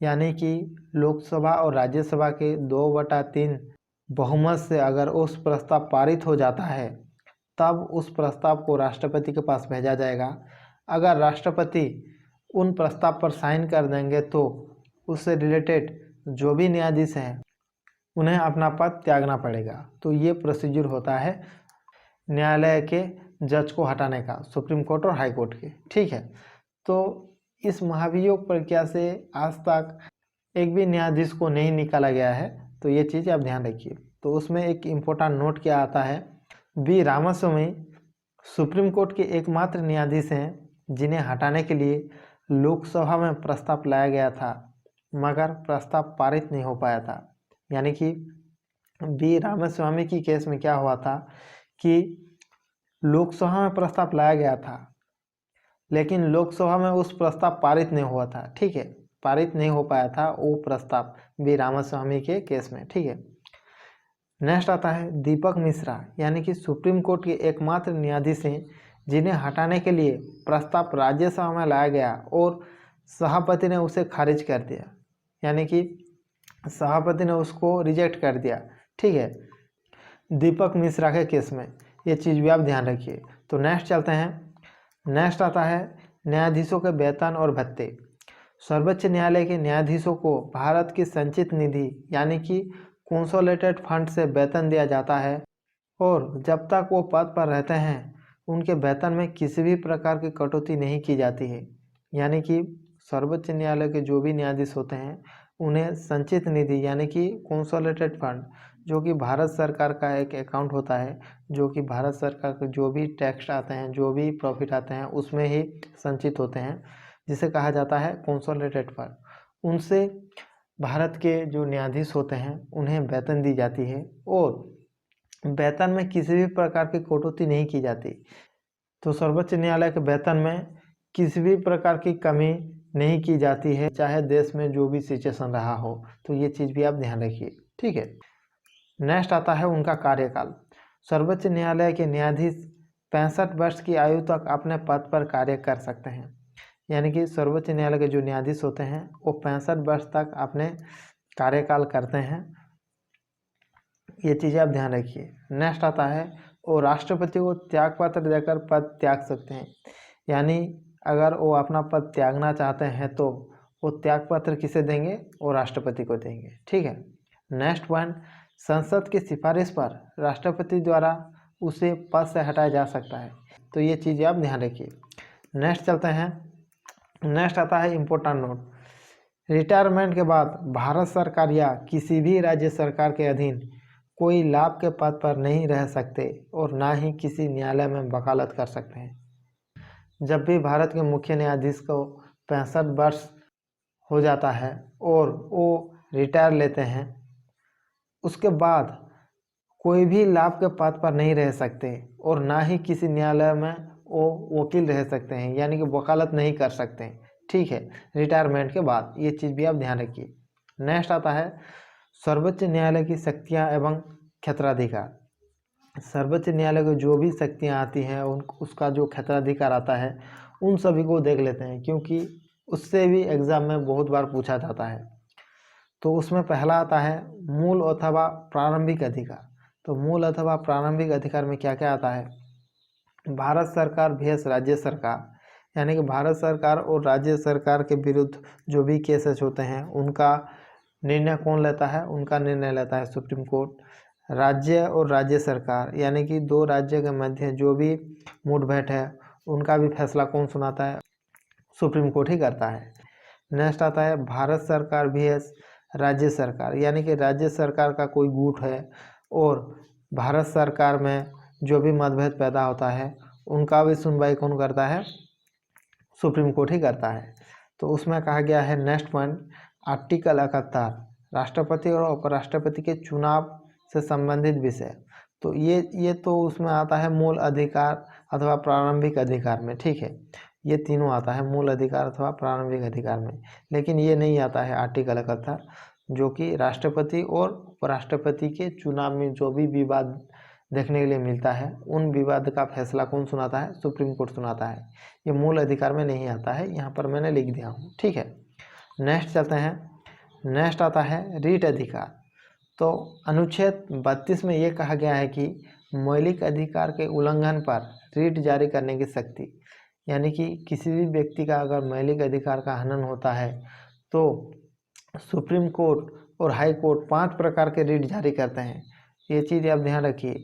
यानी कि लोकसभा और राज्यसभा के 2/3 बहुमत से अगर उस प्रस्ताव पारित हो जाता है तब उस प्रस्ताव को राष्ट्रपति के पास भेजा जाएगा। अगर राष्ट्रपति उन प्रस्ताव पर साइन कर देंगे तो उससे रिलेटेड जो भी न्यायाधीश हैं उन्हें अपना पद त्यागना पड़ेगा। तो ये प्रोसीजर होता है न्यायालय के जज को हटाने का, सुप्रीम कोर्ट और हाई कोर्ट के। ठीक है। तो इस महाभियोग प्रक्रिया से आज तक एक भी न्यायाधीश को नहीं निकाला गया है, तो ये चीज़ आप ध्यान रखिए। तो उसमें एक इम्पोर्टेंट नोट क्या आता है, बी रामास्वामी सुप्रीम कोर्ट के एकमात्र न्यायाधीश हैं जिन्हें हटाने के लिए लोकसभा में प्रस्ताव लाया गया था मगर प्रस्ताव पारित नहीं हो पाया था। यानी कि बी रामास्वामी की केस में क्या हुआ था कि लोकसभा में प्रस्ताव लाया गया था लेकिन लोकसभा में उस प्रस्ताव पारित नहीं हुआ था। ठीक है। पारित नहीं हो पाया था वो प्रस्ताव बी रामास्वामी के केस में। ठीक है। नेक्स्ट आता है दीपक मिश्रा, यानी कि सुप्रीम कोर्ट के एकमात्र न्यायाधीश हैं जिन्हें हटाने के लिए प्रस्ताव राज्यसभा में लाया गया और सभापति ने उसे खारिज कर दिया। यानी कि सभापति ने उसको रिजेक्ट कर दिया। ठीक है। दीपक मिश्रा के केस में ये चीज़ भी आप ध्यान रखिए। तो नेक्स्ट चलते हैं। नेक्स्ट आता है न्यायाधीशों के वेतन और भत्ते। सर्वोच्च न्यायालय के न्यायाधीशों को भारत की संचित निधि यानी कि कंसोलिडेटेड फंड से वेतन दिया जाता है और जब तक वो पद पर रहते हैं उनके वेतन में किसी भी प्रकार की कटौती नहीं की जाती है। यानी कि सर्वोच्च न्यायालय के जो भी न्यायाधीश होते हैं उन्हें संचित निधि यानी कि कंसोलिडेटेड फंड, जो कि भारत सरकार का एक अकाउंट होता है, जो कि भारत सरकार के जो भी टैक्स आते हैं, जो भी प्रॉफिट आते हैं, उसमें ही संचित होते हैं, जिसे कहा जाता है कंसोलिडेटेड फंड। उनसे भारत के जो न्यायाधीश होते हैं उन्हें वेतन दी जाती है और वेतन में किसी भी प्रकार की कटौती नहीं की जाती। तो सर्वोच्च न्यायालय के वेतन में किसी भी प्रकार की कमी नहीं की जाती है, चाहे देश में जो भी सिचुएशन रहा हो। तो ये चीज़ भी आप ध्यान रखिए, ठीक है। नेक्स्ट आता है उनका कार्यकाल। सर्वोच्च न्यायालय के न्यायाधीश 65 वर्ष की आयु तक अपने पद पर कार्य कर सकते हैं। यानी कि सर्वोच्च न्यायालय के जो न्यायाधीश होते हैं वो 65 वर्ष तक अपने कार्यकाल करते हैं। ये चीज़ें आप ध्यान रखिए। नेक्स्ट आता है वो राष्ट्रपति को त्यागपत्र देकर पद त्याग सकते हैं। यानी अगर वो अपना पद त्यागना चाहते हैं तो वो त्यागपत्र किसे देंगे? वो राष्ट्रपति को देंगे, ठीक है। नेक्स्ट पॉइंट, संसद की सिफारिश पर राष्ट्रपति द्वारा उसे पद से हटाया जा सकता है। तो ये चीज़ें आप ध्यान रखिए। नेक्स्ट चलते हैं। नेक्स्ट आता है इम्पोर्टेंट नोट। रिटायरमेंट के बाद भारत सरकार या किसी भी राज्य सरकार के अधीन कोई लाभ के पद पर नहीं रह सकते और ना ही किसी न्यायालय में वकालत कर सकते हैं। जब भी भारत के मुख्य न्यायाधीश को 65 वर्ष हो जाता है और वो रिटायर लेते हैं, उसके बाद कोई भी लाभ के पद पर नहीं रह सकते और ना ही किसी न्यायालय में वो वकील रह सकते हैं, यानी कि वकालत नहीं कर सकते हैं, ठीक है, रिटायरमेंट के बाद। ये चीज़ भी आप ध्यान रखिए। नेक्स्ट आता है सर्वोच्च न्यायालय की शक्तियाँ एवं क्षेत्राधिकार। सर्वोच्च न्यायालय को जो भी शक्तियाँ आती हैं उसका जो क्षेत्राधिकार आता है उन सभी को देख लेते हैं, क्योंकि उससे भी एग्ज़ाम में बहुत बार पूछा जाता है। तो उसमें पहला आता है मूल अथवा प्रारंभिक अधिकार। तो मूल अथवा प्रारंभिक अधिकार में क्या क्या आता है? भारत सरकार vs राज्य सरकार, यानी कि भारत सरकार और राज्य सरकार के विरुद्ध जो भी केसेस होते हैं उनका निर्णय कौन लेता है? उनका निर्णय लेता है सुप्रीम कोर्ट। राज्य और राज्य सरकार, यानी कि दो राज्य के मध्य जो भी मुठभेड़ है उनका भी फैसला कौन सुनाता है? सुप्रीम कोर्ट ही करता है। नेक्स्ट आता है भारत सरकार vs राज्य सरकार, यानी कि राज्य सरकार का कोई गुट है और भारत सरकार में जो भी मतभेद पैदा होता है उनका भी सुनवाई कौन करता है? सुप्रीम कोर्ट ही करता है। तो उसमें कहा गया है नेक्स्ट पॉइंट, आर्टिकल 71 राष्ट्रपति और उपराष्ट्रपति के चुनाव से संबंधित विषय। तो ये तो उसमें आता है मूल अधिकार अथवा प्रारंभिक अधिकार में, ठीक है। ये तीनों आता है मूल अधिकार अथवा प्रारंभिक अधिकार में, लेकिन ये नहीं आता है आर्टिकल 71, जो कि राष्ट्रपति और उपराष्ट्रपति के चुनाव में जो भी विवाद देखने के लिए मिलता है उन विवाद का फैसला कौन सुनाता है? सुप्रीम कोर्ट सुनाता है। ये मूल अधिकार में नहीं आता है, यहाँ पर मैंने लिख दिया हूँ, ठीक है। नेक्स्ट चलते हैं। नेक्स्ट आता है रीट अधिकार। तो अनुच्छेद 32 में ये कहा गया है कि मौलिक अधिकार के उल्लंघन पर रीट जारी करने की शक्ति, यानी कि किसी भी व्यक्ति का अगर मौलिक अधिकार का हनन होता है तो सुप्रीम कोर्ट और हाई कोर्ट 5 प्रकार के रीट जारी करते हैं। ये चीज़ आप ध्यान रखिए,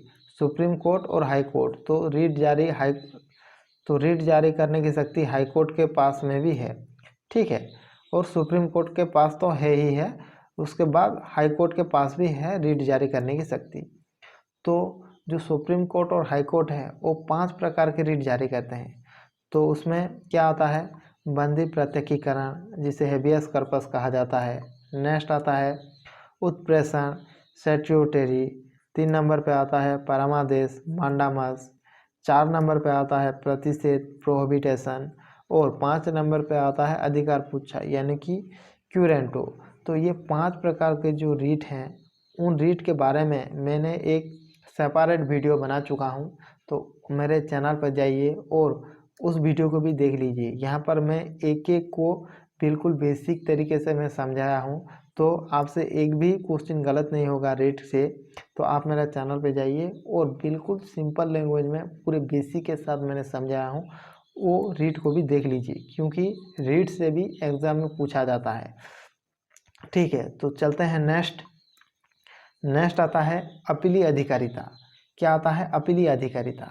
सुप्रीम कोर्ट और हाई कोर्ट। तो रीट जारी करने की शक्ति हाई कोर्ट के पास में भी है, ठीक है, और सुप्रीम कोर्ट के पास तो है ही है, उसके बाद हाई कोर्ट के पास भी है रीट जारी करने की शक्ति। तो जो सुप्रीम कोर्ट और हाई कोर्ट है वो 5 प्रकार के रीट जारी करते हैं। तो उसमें क्या आता है? बंदी प्रत्यक्षीकरण, जिसे हेबियस कॉर्पस कहा जाता है। नेक्स्ट आता है उत्प्रेषण, स्टैट्यूटरी। 3 नंबर पे आता है परमादेश, मांडामस। 4 नंबर पे आता है प्रतिषेध, प्रोहिबिटेशन, और 5 नंबर पे आता है अधिकार पुच्छा, यानी कि क्यूरेंटो। तो ये 5 प्रकार के जो रीट हैं उन रीट के बारे में मैंने एक सेपरेट वीडियो बना चुका हूँ, तो मेरे चैनल पर जाइए और उस वीडियो को भी देख लीजिए। यहाँ पर मैं एक एक को बिल्कुल बेसिक तरीके से मैं समझाया हूँ, तो आपसे एक भी क्वेश्चन गलत नहीं होगा रीट से। तो आप मेरा चैनल पे जाइए और बिल्कुल सिंपल लैंग्वेज में पूरे बेसिक के साथ मैंने समझाया हूँ, वो रीट को भी देख लीजिए, क्योंकि रीट से भी एग्ज़ाम में पूछा जाता है, ठीक है। तो चलते हैं नेक्स्ट आता है अपीली अधिकारिता। क्या आता है? अपीली अधिकारिता।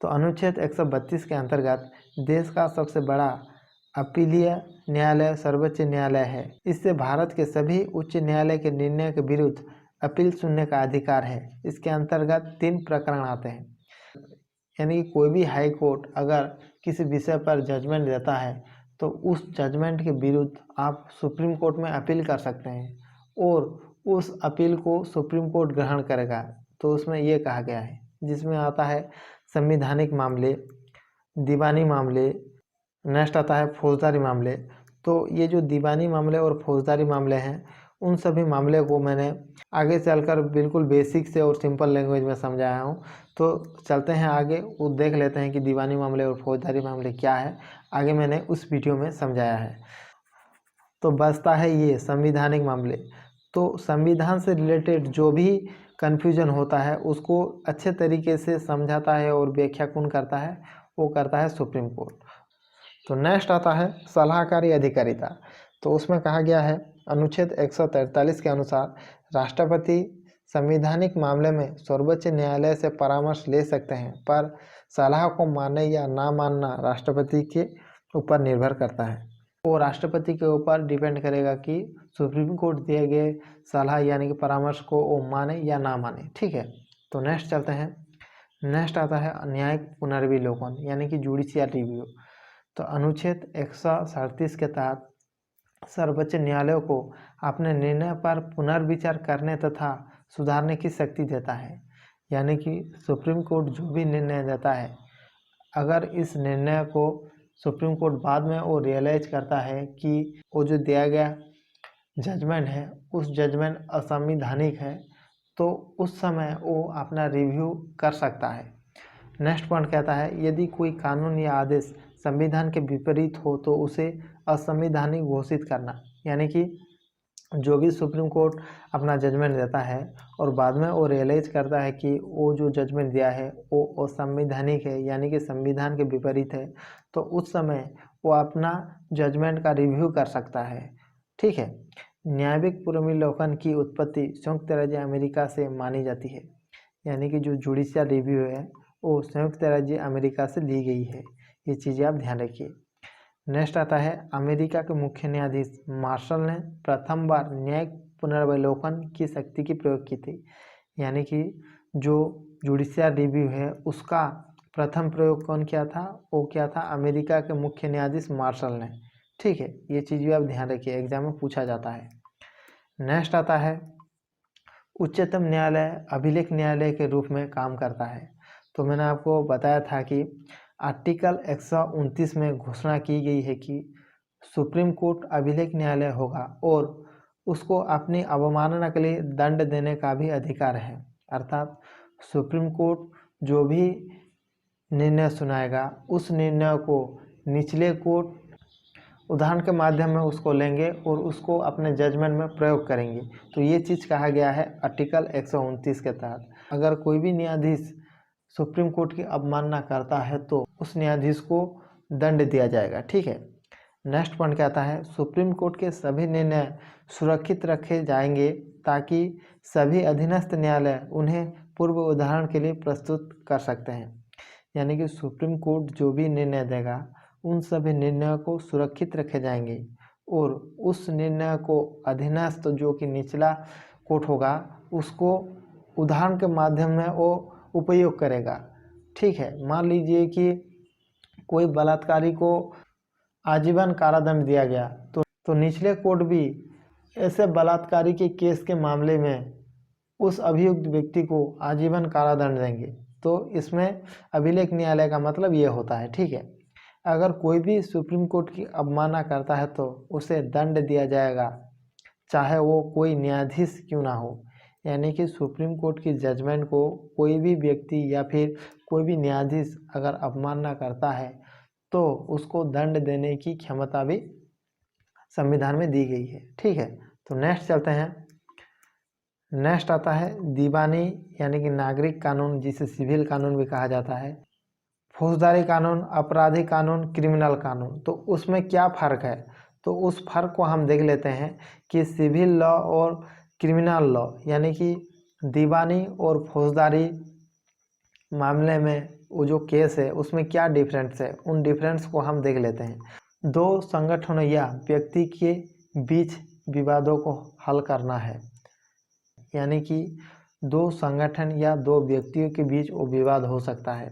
तो अनुच्छेद 132 के अंतर्गत देश का सबसे बड़ा अपीलीय न्यायालय सर्वोच्च न्यायालय है। इससे भारत के सभी उच्च न्यायालय के निर्णय के विरुद्ध अपील सुनने का अधिकार है। इसके अंतर्गत 3 प्रकरण आते हैं, यानी कि कोई भी हाई कोर्ट अगर किसी विषय पर जजमेंट देता है तो उस जजमेंट के विरुद्ध आप सुप्रीम कोर्ट में अपील कर सकते हैं और उस अपील को सुप्रीम कोर्ट ग्रहण करेगा। तो उसमें ये कहा गया है, जिसमें आता है संवैधानिक मामले, दीवानी मामले, नेक्स्ट आता है फौजदारी मामले। तो ये जो दीवानी मामले और फौजदारी मामले हैं, उन सभी मामले को मैंने आगे चलकर बिल्कुल बेसिक से और सिंपल लैंग्वेज में समझाया हूँ। तो चलते हैं आगे, वो देख लेते हैं कि दीवानी मामले और फौजदारी मामले क्या है। आगे मैंने उस वीडियो में समझाया है। तो बचता है ये संवैधानिक मामले। तो संविधान से रिलेटेड जो भी कन्फ्यूजन होता है उसको अच्छे तरीके से समझाता है और व्याख्या कौन करता है, वो करता है सुप्रीम कोर्ट। तो नेक्स्ट आता है सलाहकारी अधिकारिता। तो उसमें कहा गया है अनुच्छेद 143 के अनुसार राष्ट्रपति संवैधानिक मामले में सर्वोच्च न्यायालय से परामर्श ले सकते हैं, पर सलाह को मानने या ना मानना राष्ट्रपति के ऊपर निर्भर करता है। वो राष्ट्रपति के ऊपर डिपेंड करेगा कि सुप्रीम कोर्ट दिए गए सलाह यानी कि परामर्श को वो माने या ना माने। ठीक है, तो नेक्स्ट चलते हैं। नेक्स्ट आता है न्यायिक पुनर्विलोकन यानी कि जुडिशियल रिव्यू। तो अनुच्छेद 137 के तहत सर्वोच्च न्यायालय को अपने निर्णय पर पुनर्विचार करने तथा सुधारने की शक्ति देता है। यानी कि सुप्रीम कोर्ट जो भी निर्णय देता है, अगर इस निर्णय को सुप्रीम कोर्ट बाद में वो रियलाइज करता है कि वो जो दिया गया जजमेंट है उस जजमेंट असंवैधानिक है, तो उस समय वो अपना रिव्यू कर सकता है। नेक्स्ट पॉइंट कहता है यदि कोई कानून या आदेश संविधान के विपरीत हो तो उसे असंवैधानिक घोषित करना। यानी कि जो भी सुप्रीम कोर्ट अपना जजमेंट देता है और बाद में वो रियलाइज करता है कि वो जो जजमेंट दिया है वो असंवैधानिक है यानी कि संविधान के विपरीत है, तो उस समय वो अपना जजमेंट का रिव्यू कर सकता है। ठीक है, न्यायिक पुनर्विलोकन की उत्पत्ति संयुक्त राज्य अमेरिका से मानी जाती है। यानी कि जो जुडिशियल रिव्यू है वो संयुक्त राज्य अमेरिका से ली गई है। ये चीज़ें आप ध्यान रखिए। नेक्स्ट आता है अमेरिका के मुख्य न्यायाधीश मार्शल ने प्रथम बार न्यायिक पुनर्विलोकन की शक्ति की प्रयोग की थी। यानी कि जो जुडिशियल रिव्यू है उसका प्रथम प्रयोग कौन किया था, वो किया था अमेरिका के मुख्य न्यायाधीश मार्शल ने। ठीक है, ये चीज़ भी आप ध्यान रखिए, एग्जाम में पूछा जाता है। नेक्स्ट आता है उच्चतम न्यायालय अभिलेख न्यायालय के रूप में काम करता है। तो मैंने आपको बताया था कि आर्टिकल 129 में घोषणा की गई है कि सुप्रीम कोर्ट अभिलेख न्यायालय होगा और उसको अपनी अवमानना के लिए दंड देने का भी अधिकार है। अर्थात सुप्रीम कोर्ट जो भी निर्णय सुनाएगा उस निर्णय को निचले कोर्ट उदाहरण के माध्यम में उसको लेंगे और उसको अपने जजमेंट में प्रयोग करेंगे। तो ये चीज़ कहा गया है आर्टिकल 129 के तहत। अगर कोई भी न्यायाधीश सुप्रीम कोर्ट की अवमानना करता है तो उस न्यायाधीश को दंड दिया जाएगा। ठीक है, नेक्स्ट पॉइंट कहता है सुप्रीम कोर्ट के सभी निर्णय सुरक्षित रखे जाएंगे ताकि सभी अधीनस्थ न्यायालय उन्हें पूर्व उदाहरण के लिए प्रस्तुत कर सकते हैं। यानी कि सुप्रीम कोर्ट जो भी निर्णय देगा उन सभी निर्णयों को सुरक्षित रखे जाएंगे और उस निर्णय को अधीनस्थ जो कि निचला कोर्ट होगा उसको उदाहरण के माध्यम में वो उपयोग करेगा। ठीक है, मान लीजिए कि कोई बलात्कारी को आजीवन कारादंड दिया गया तो निचले कोर्ट भी ऐसे बलात्कारी के केस के मामले में उस अभियुक्त व्यक्ति को आजीवन कारादंड देंगे। तो इसमें अभिलेख न्यायालय का मतलब ये होता है। ठीक है, अगर कोई भी सुप्रीम कोर्ट की अवमानना करता है तो उसे दंड दिया जाएगा, चाहे वो कोई न्यायाधीश क्यों ना हो। यानी कि सुप्रीम कोर्ट की जजमेंट को कोई भी व्यक्ति या फिर कोई भी न्यायाधीश अगर अवमानना करता है तो उसको दंड देने की क्षमता भी संविधान में दी गई है। ठीक है, तो नेक्स्ट चलते हैं। नेक्स्ट आता है दीवानी यानी कि नागरिक कानून, जिसे सिविल कानून भी कहा जाता है, फौजदारी कानून, आपराधिक कानून, क्रिमिनल कानून। तो उसमें क्या फ़र्क है, तो उस फर्क को हम देख लेते हैं कि सिविल लॉ और क्रिमिनल लॉ यानी कि दीवानी और फौजदारी मामले में वो जो केस है उसमें क्या डिफरेंस है, उन डिफरेंस को हम देख लेते हैं। दो संगठनों या व्यक्ति के बीच विवादों को हल करना है। यानी कि दो संगठन या दो व्यक्तियों के बीच वो विवाद हो सकता है।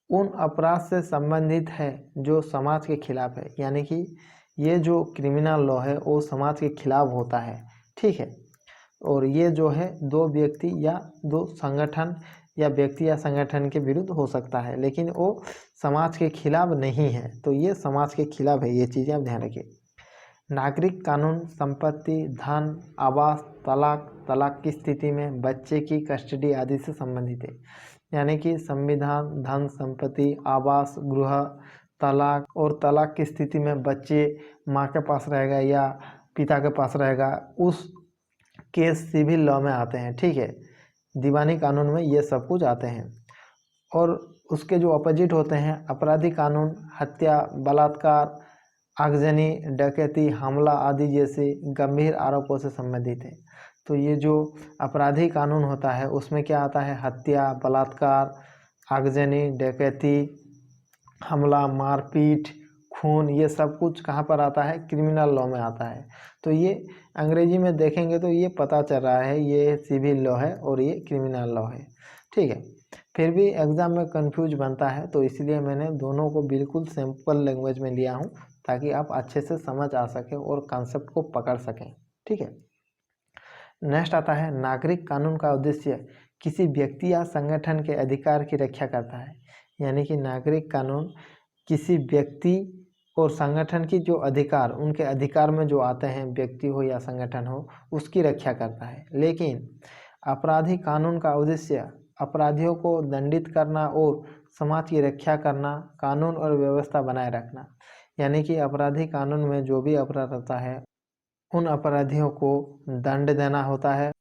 उन अपराध से संबंधित है जो समाज के खिलाफ है। यानी कि ये जो क्रिमिनल लॉ है वो समाज के खिलाफ होता है, ठीक है। और ये जो है दो व्यक्ति या दो संगठन या व्यक्ति या संगठन के विरुद्ध हो सकता है, लेकिन वो समाज के खिलाफ नहीं है। तो ये समाज के खिलाफ है, ये चीज़ें आप ध्यान रखिए। नागरिक कानून संपत्ति, धन, आवास, तलाक, तलाक की स्थिति में बच्चे की कस्टडी आदि से संबंधित है। यानी कि संविधान, धन, संपत्ति, आवास, गृह, तलाक और तलाक की स्थिति में बच्चे माँ के पास रहेगा या पिता के पास रहेगा, उस केस सिविल लॉ में आते हैं, ठीक है। दीवानी कानून में ये सब कुछ आते हैं। और उसके जो अपोजिट होते हैं आपराधिक कानून, हत्या, बलात्कार, आगजनी, डकैती, हमला आदि जैसे गंभीर आरोपों से संबंधित है। तो ये जो आपराधिक कानून होता है उसमें क्या आता है, हत्या, बलात्कार, आगजनी, डकैती, हमला, मारपीट, खून, ये सब कुछ कहाँ पर आता है, क्रिमिनल लॉ में आता है। तो ये अंग्रेजी में देखेंगे तो ये पता चल रहा है ये सिविल लॉ है और ये क्रिमिनल लॉ है, ठीक है। फिर भी एग्ज़ाम में कंफ्यूज बनता है, तो इसलिए मैंने दोनों को बिल्कुल सिंपल लैंग्वेज में लिया हूँ ताकि आप अच्छे से समझ आ सकें और कॉन्सेप्ट को पकड़ सकें, ठीक है। नेक्स्ट आता है नागरिक कानून का उद्देश्य किसी व्यक्ति या संगठन के अधिकार की रक्षा करता है। यानी कि नागरिक कानून किसी व्यक्ति और संगठन की जो अधिकार, उनके अधिकार में जो आते हैं, व्यक्ति हो या संगठन हो, उसकी रक्षा करता है। लेकिन आपराधिक कानून का उद्देश्य अपराधियों को दंडित करना और समाज की रक्षा करना, कानून और व्यवस्था बनाए रखना। यानी कि आपराधिक कानून में जो भी अपराध होता है उन अपराधियों को दंड देना होता है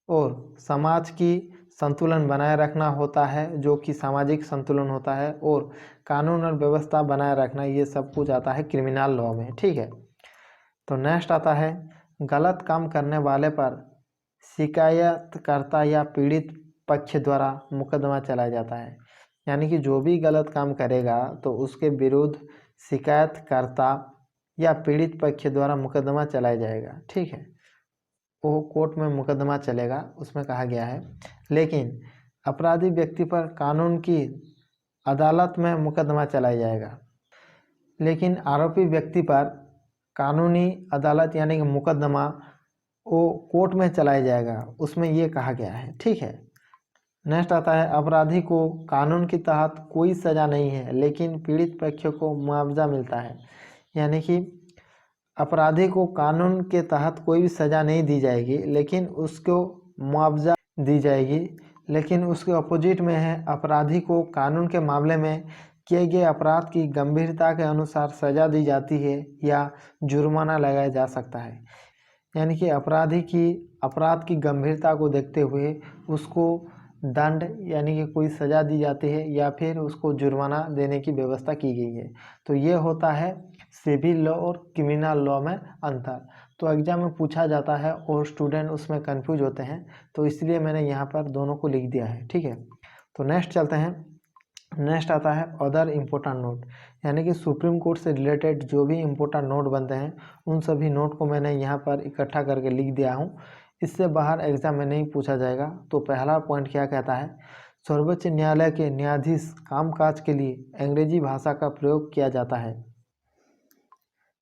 और समाज की संतुलन बनाए रखना होता है, जो कि सामाजिक संतुलन होता है, और कानून और व्यवस्था बनाए रखना, ये सब कुछ आता है क्रिमिनल लॉ में, ठीक है। तो नेक्स्ट आता है गलत काम करने वाले पर शिकायतकर्ता या पीड़ित पक्ष द्वारा मुकदमा चलाया जाता है। यानी कि जो भी गलत काम करेगा तो उसके विरुद्ध शिकायतकर्ता या पीड़ित पक्ष द्वारा मुकदमा चलाया जाएगा, ठीक है। वो कोर्ट में मुकदमा चलेगा, उसमें कहा गया है। लेकिन अपराधी व्यक्ति पर कानून की अदालत में मुकदमा चलाया जाएगा, लेकिन आरोपी व्यक्ति पर कानूनी अदालत यानी कि मुकदमा वो कोर्ट में चलाया जाएगा, उसमें ये कहा गया है, ठीक है। नेक्स्ट आता है अपराधी को कानून के तहत कोई सज़ा नहीं है, लेकिन पीड़ित पक्ष को मुआवजा मिलता है। यानी कि अपराधी को कानून के तहत कोई भी सज़ा नहीं दी जाएगी, लेकिन उसको मुआवजा दी जाएगी। लेकिन उसके अपोजिट में है अपराधी को कानून के मामले में किए गए अपराध की गंभीरता के अनुसार सज़ा दी जाती है या जुर्माना लगाया जा सकता है। यानी कि अपराध की गंभीरता को देखते हुए उसको दंड यानी कि कोई सज़ा दी जाती है या फिर उसको जुर्माना देने की व्यवस्था की गई है। तो ये होता है सिविल लॉ और क्रिमिनल लॉ में अंतर। तो एग्जाम में पूछा जाता है और स्टूडेंट उसमें कंफ्यूज होते हैं, तो इसलिए मैंने यहाँ पर दोनों को लिख दिया है, ठीक है। तो नेक्स्ट चलते हैं। नेक्स्ट आता है अदर इम्पोर्टेंट नोट, यानी कि सुप्रीम कोर्ट से रिलेटेड जो भी इम्पोर्टेंट नोट बनते हैं उन सभी नोट को मैंने यहाँ पर इकट्ठा करके लिख दिया हूँ। इससे बाहर एग्जाम में नहीं पूछा जाएगा। तो पहला पॉइंट क्या कहता है, सर्वोच्च न्यायालय के न्यायाधीश कामकाज के लिए अंग्रेजी भाषा का प्रयोग किया जाता है।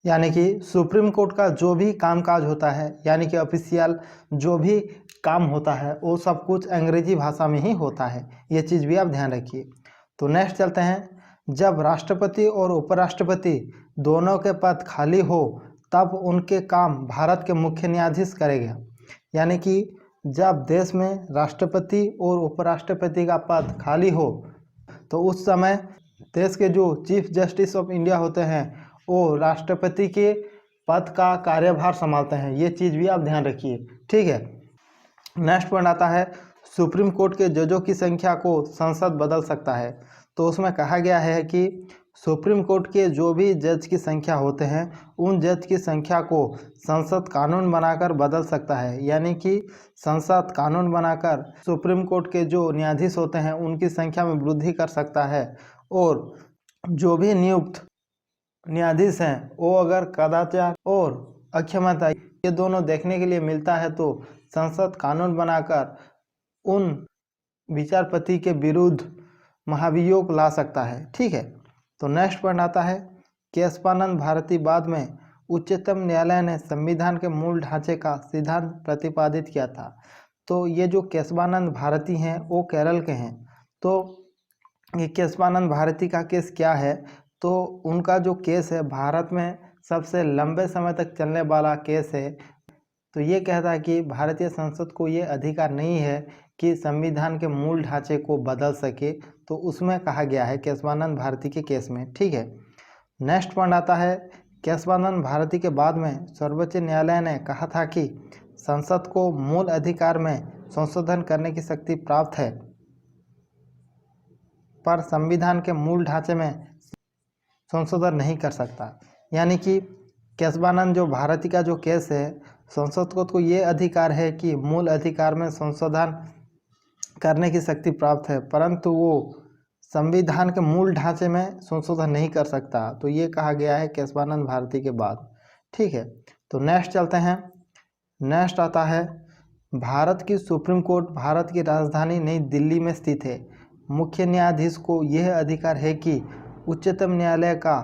यानी कि सुप्रीम कोर्ट का जो भी कामकाज होता है, यानी कि ऑफिशियल जो भी काम होता है वो सब कुछ अंग्रेजी भाषा में ही होता है, ये चीज़ भी आप ध्यान रखिए। तो नेक्स्ट चलते हैं, जब राष्ट्रपति और उपराष्ट्रपति दोनों के पद खाली हो तब उनके काम भारत के मुख्य न्यायाधीश करेगा। यानी कि जब देश में राष्ट्रपति और उपराष्ट्रपति का पद खाली हो तो उस समय देश के जो चीफ जस्टिस ऑफ इंडिया होते हैं वो राष्ट्रपति के पद का कार्यभार संभालते हैं, ये चीज़ भी आप ध्यान रखिए, ठीक है। नेक्स्ट पॉइंट आता है, सुप्रीम कोर्ट के जजों की संख्या को संसद बदल सकता है। तो उसमें कहा गया है कि सुप्रीम कोर्ट के जो भी जज की संख्या होते हैं उन जज की संख्या को संसद कानून बनाकर बदल सकता है। यानी कि संसद कानून बनाकर सुप्रीम कोर्ट के जो न्यायाधीश होते हैं उनकी संख्या में वृद्धि कर सकता है, और जो भी नियुक्त न्यायाधीश हैं वो अगर कदाचार और अक्षमता ये दोनों देखने के लिए मिलता है तो संसद कानून बनाकर उन विचारपति के विरुद्ध महाभियोग ला सकता है। ठीक है, तो नेक्स्ट पॉइंट आता है केशवानंद भारती। बाद में उच्चतम न्यायालय ने संविधान के मूल ढांचे का सिद्धांत प्रतिपादित किया था। तो ये जो केशवानंद भारती हैं वो केरल के हैं। तो ये केशवानंद भारती का केस क्या है, तो उनका जो केस है भारत में सबसे लंबे समय तक चलने वाला केस है। तो ये कहता है कि भारतीय संसद को ये अधिकार नहीं है कि संविधान के मूल ढांचे को बदल सके, तो उसमें कहा गया है केशवानंद भारती के केस में। ठीक है, नेक्स्ट पॉइंट आता है केशवानंद भारती के बाद में सर्वोच्च न्यायालय ने कहा था कि संसद को मूल अधिकार में संशोधन करने की शक्ति प्राप्त है, पर संविधान के मूल ढांचे में संशोधन नहीं कर सकता। यानी कि केशवानंद जो भारती का जो केस है, संसद को तो ये अधिकार है कि मूल अधिकार में संशोधन करने की शक्ति प्राप्त है, परंतु वो संविधान के मूल ढांचे में संशोधन नहीं कर सकता। तो ये कहा गया है केशवानंद भारती के बाद। ठीक है, तो नेक्स्ट चलते हैं। नेक्स्ट आता है भारत की सुप्रीम कोर्ट भारत की राजधानी नई दिल्ली में स्थित है। मुख्य न्यायाधीश को यह अधिकार है कि उच्चतम न्यायालय का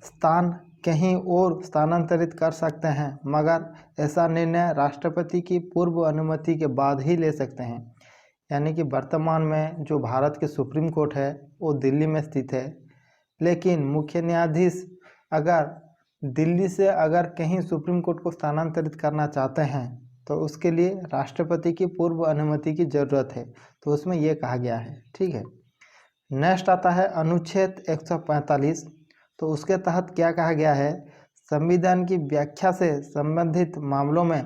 स्थान कहीं और स्थानांतरित कर सकते हैं, मगर ऐसा निर्णय राष्ट्रपति की पूर्व अनुमति के बाद ही ले सकते हैं। यानी कि वर्तमान में जो भारत के सुप्रीम कोर्ट है वो दिल्ली में स्थित है, लेकिन मुख्य न्यायाधीश अगर दिल्ली से अगर कहीं सुप्रीम कोर्ट को स्थानांतरित करना चाहते हैं तो उसके लिए राष्ट्रपति की पूर्व अनुमति की ज़रूरत है। तो उसमें ये कहा गया है। ठीक है, नेक्स्ट आता है अनुच्छेद 145। तो उसके तहत क्या कहा गया है, संविधान की व्याख्या से संबंधित मामलों में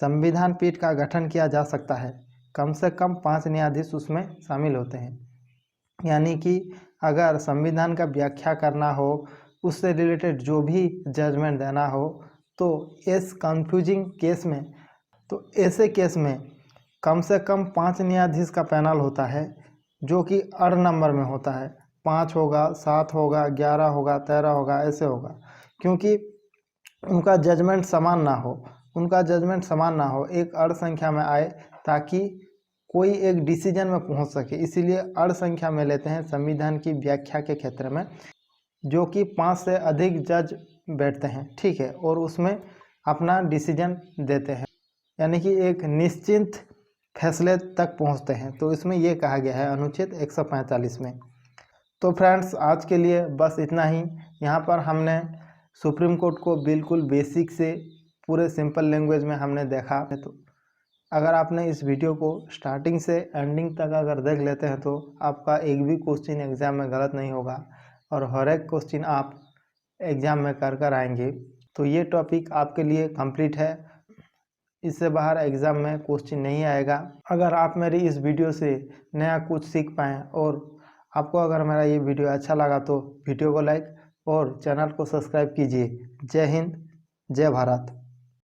संविधान पीठ का गठन किया जा सकता है। कम से कम 5 न्यायाधीश उसमें शामिल होते हैं। यानी कि अगर संविधान का व्याख्या करना हो, उससे रिलेटेड जो भी जजमेंट देना हो, तो इस कंफ्यूजिंग केस में, तो ऐसे केस में कम से कम 5 न्यायाधीश का पैनल होता है, जो कि अड नंबर में होता है। 5 होगा, 7 होगा, 11 होगा, 13 होगा, ऐसे होगा, क्योंकि उनका जजमेंट समान ना हो, एक अड संख्या में आए ताकि कोई एक डिसीजन में पहुंच सके। इसीलिए अड संख्या में लेते हैं संविधान की व्याख्या के क्षेत्र में, जो कि 5 से अधिक जज बैठते हैं। ठीक है, और उसमें अपना डिसीजन देते हैं, यानी कि एक निश्चित फैसले तक पहुंचते हैं। तो इसमें यह कहा गया है अनुच्छेद 145 में। तो फ्रेंड्स, आज के लिए बस इतना ही। यहाँ पर हमने सुप्रीम कोर्ट को बिल्कुल बेसिक से पूरे सिंपल लैंग्वेज में हमने देखा। तो अगर आपने इस वीडियो को स्टार्टिंग से एंडिंग तक अगर देख लेते हैं तो आपका एक भी क्वेश्चन एग्ज़ाम में गलत नहीं होगा और हर एक क्वेश्चन आप एग्ज़ाम में कर आएंगे। तो ये टॉपिक आपके लिए कंप्लीट है, इससे बाहर एग्ज़ाम में क्वेश्चन नहीं आएगा। अगर आप मेरी इस वीडियो से नया कुछ सीख पाएँ और आपको अगर मेरा ये वीडियो अच्छा लगा तो वीडियो को लाइक और चैनल को सब्सक्राइब कीजिए। जय हिंद, जय भारत।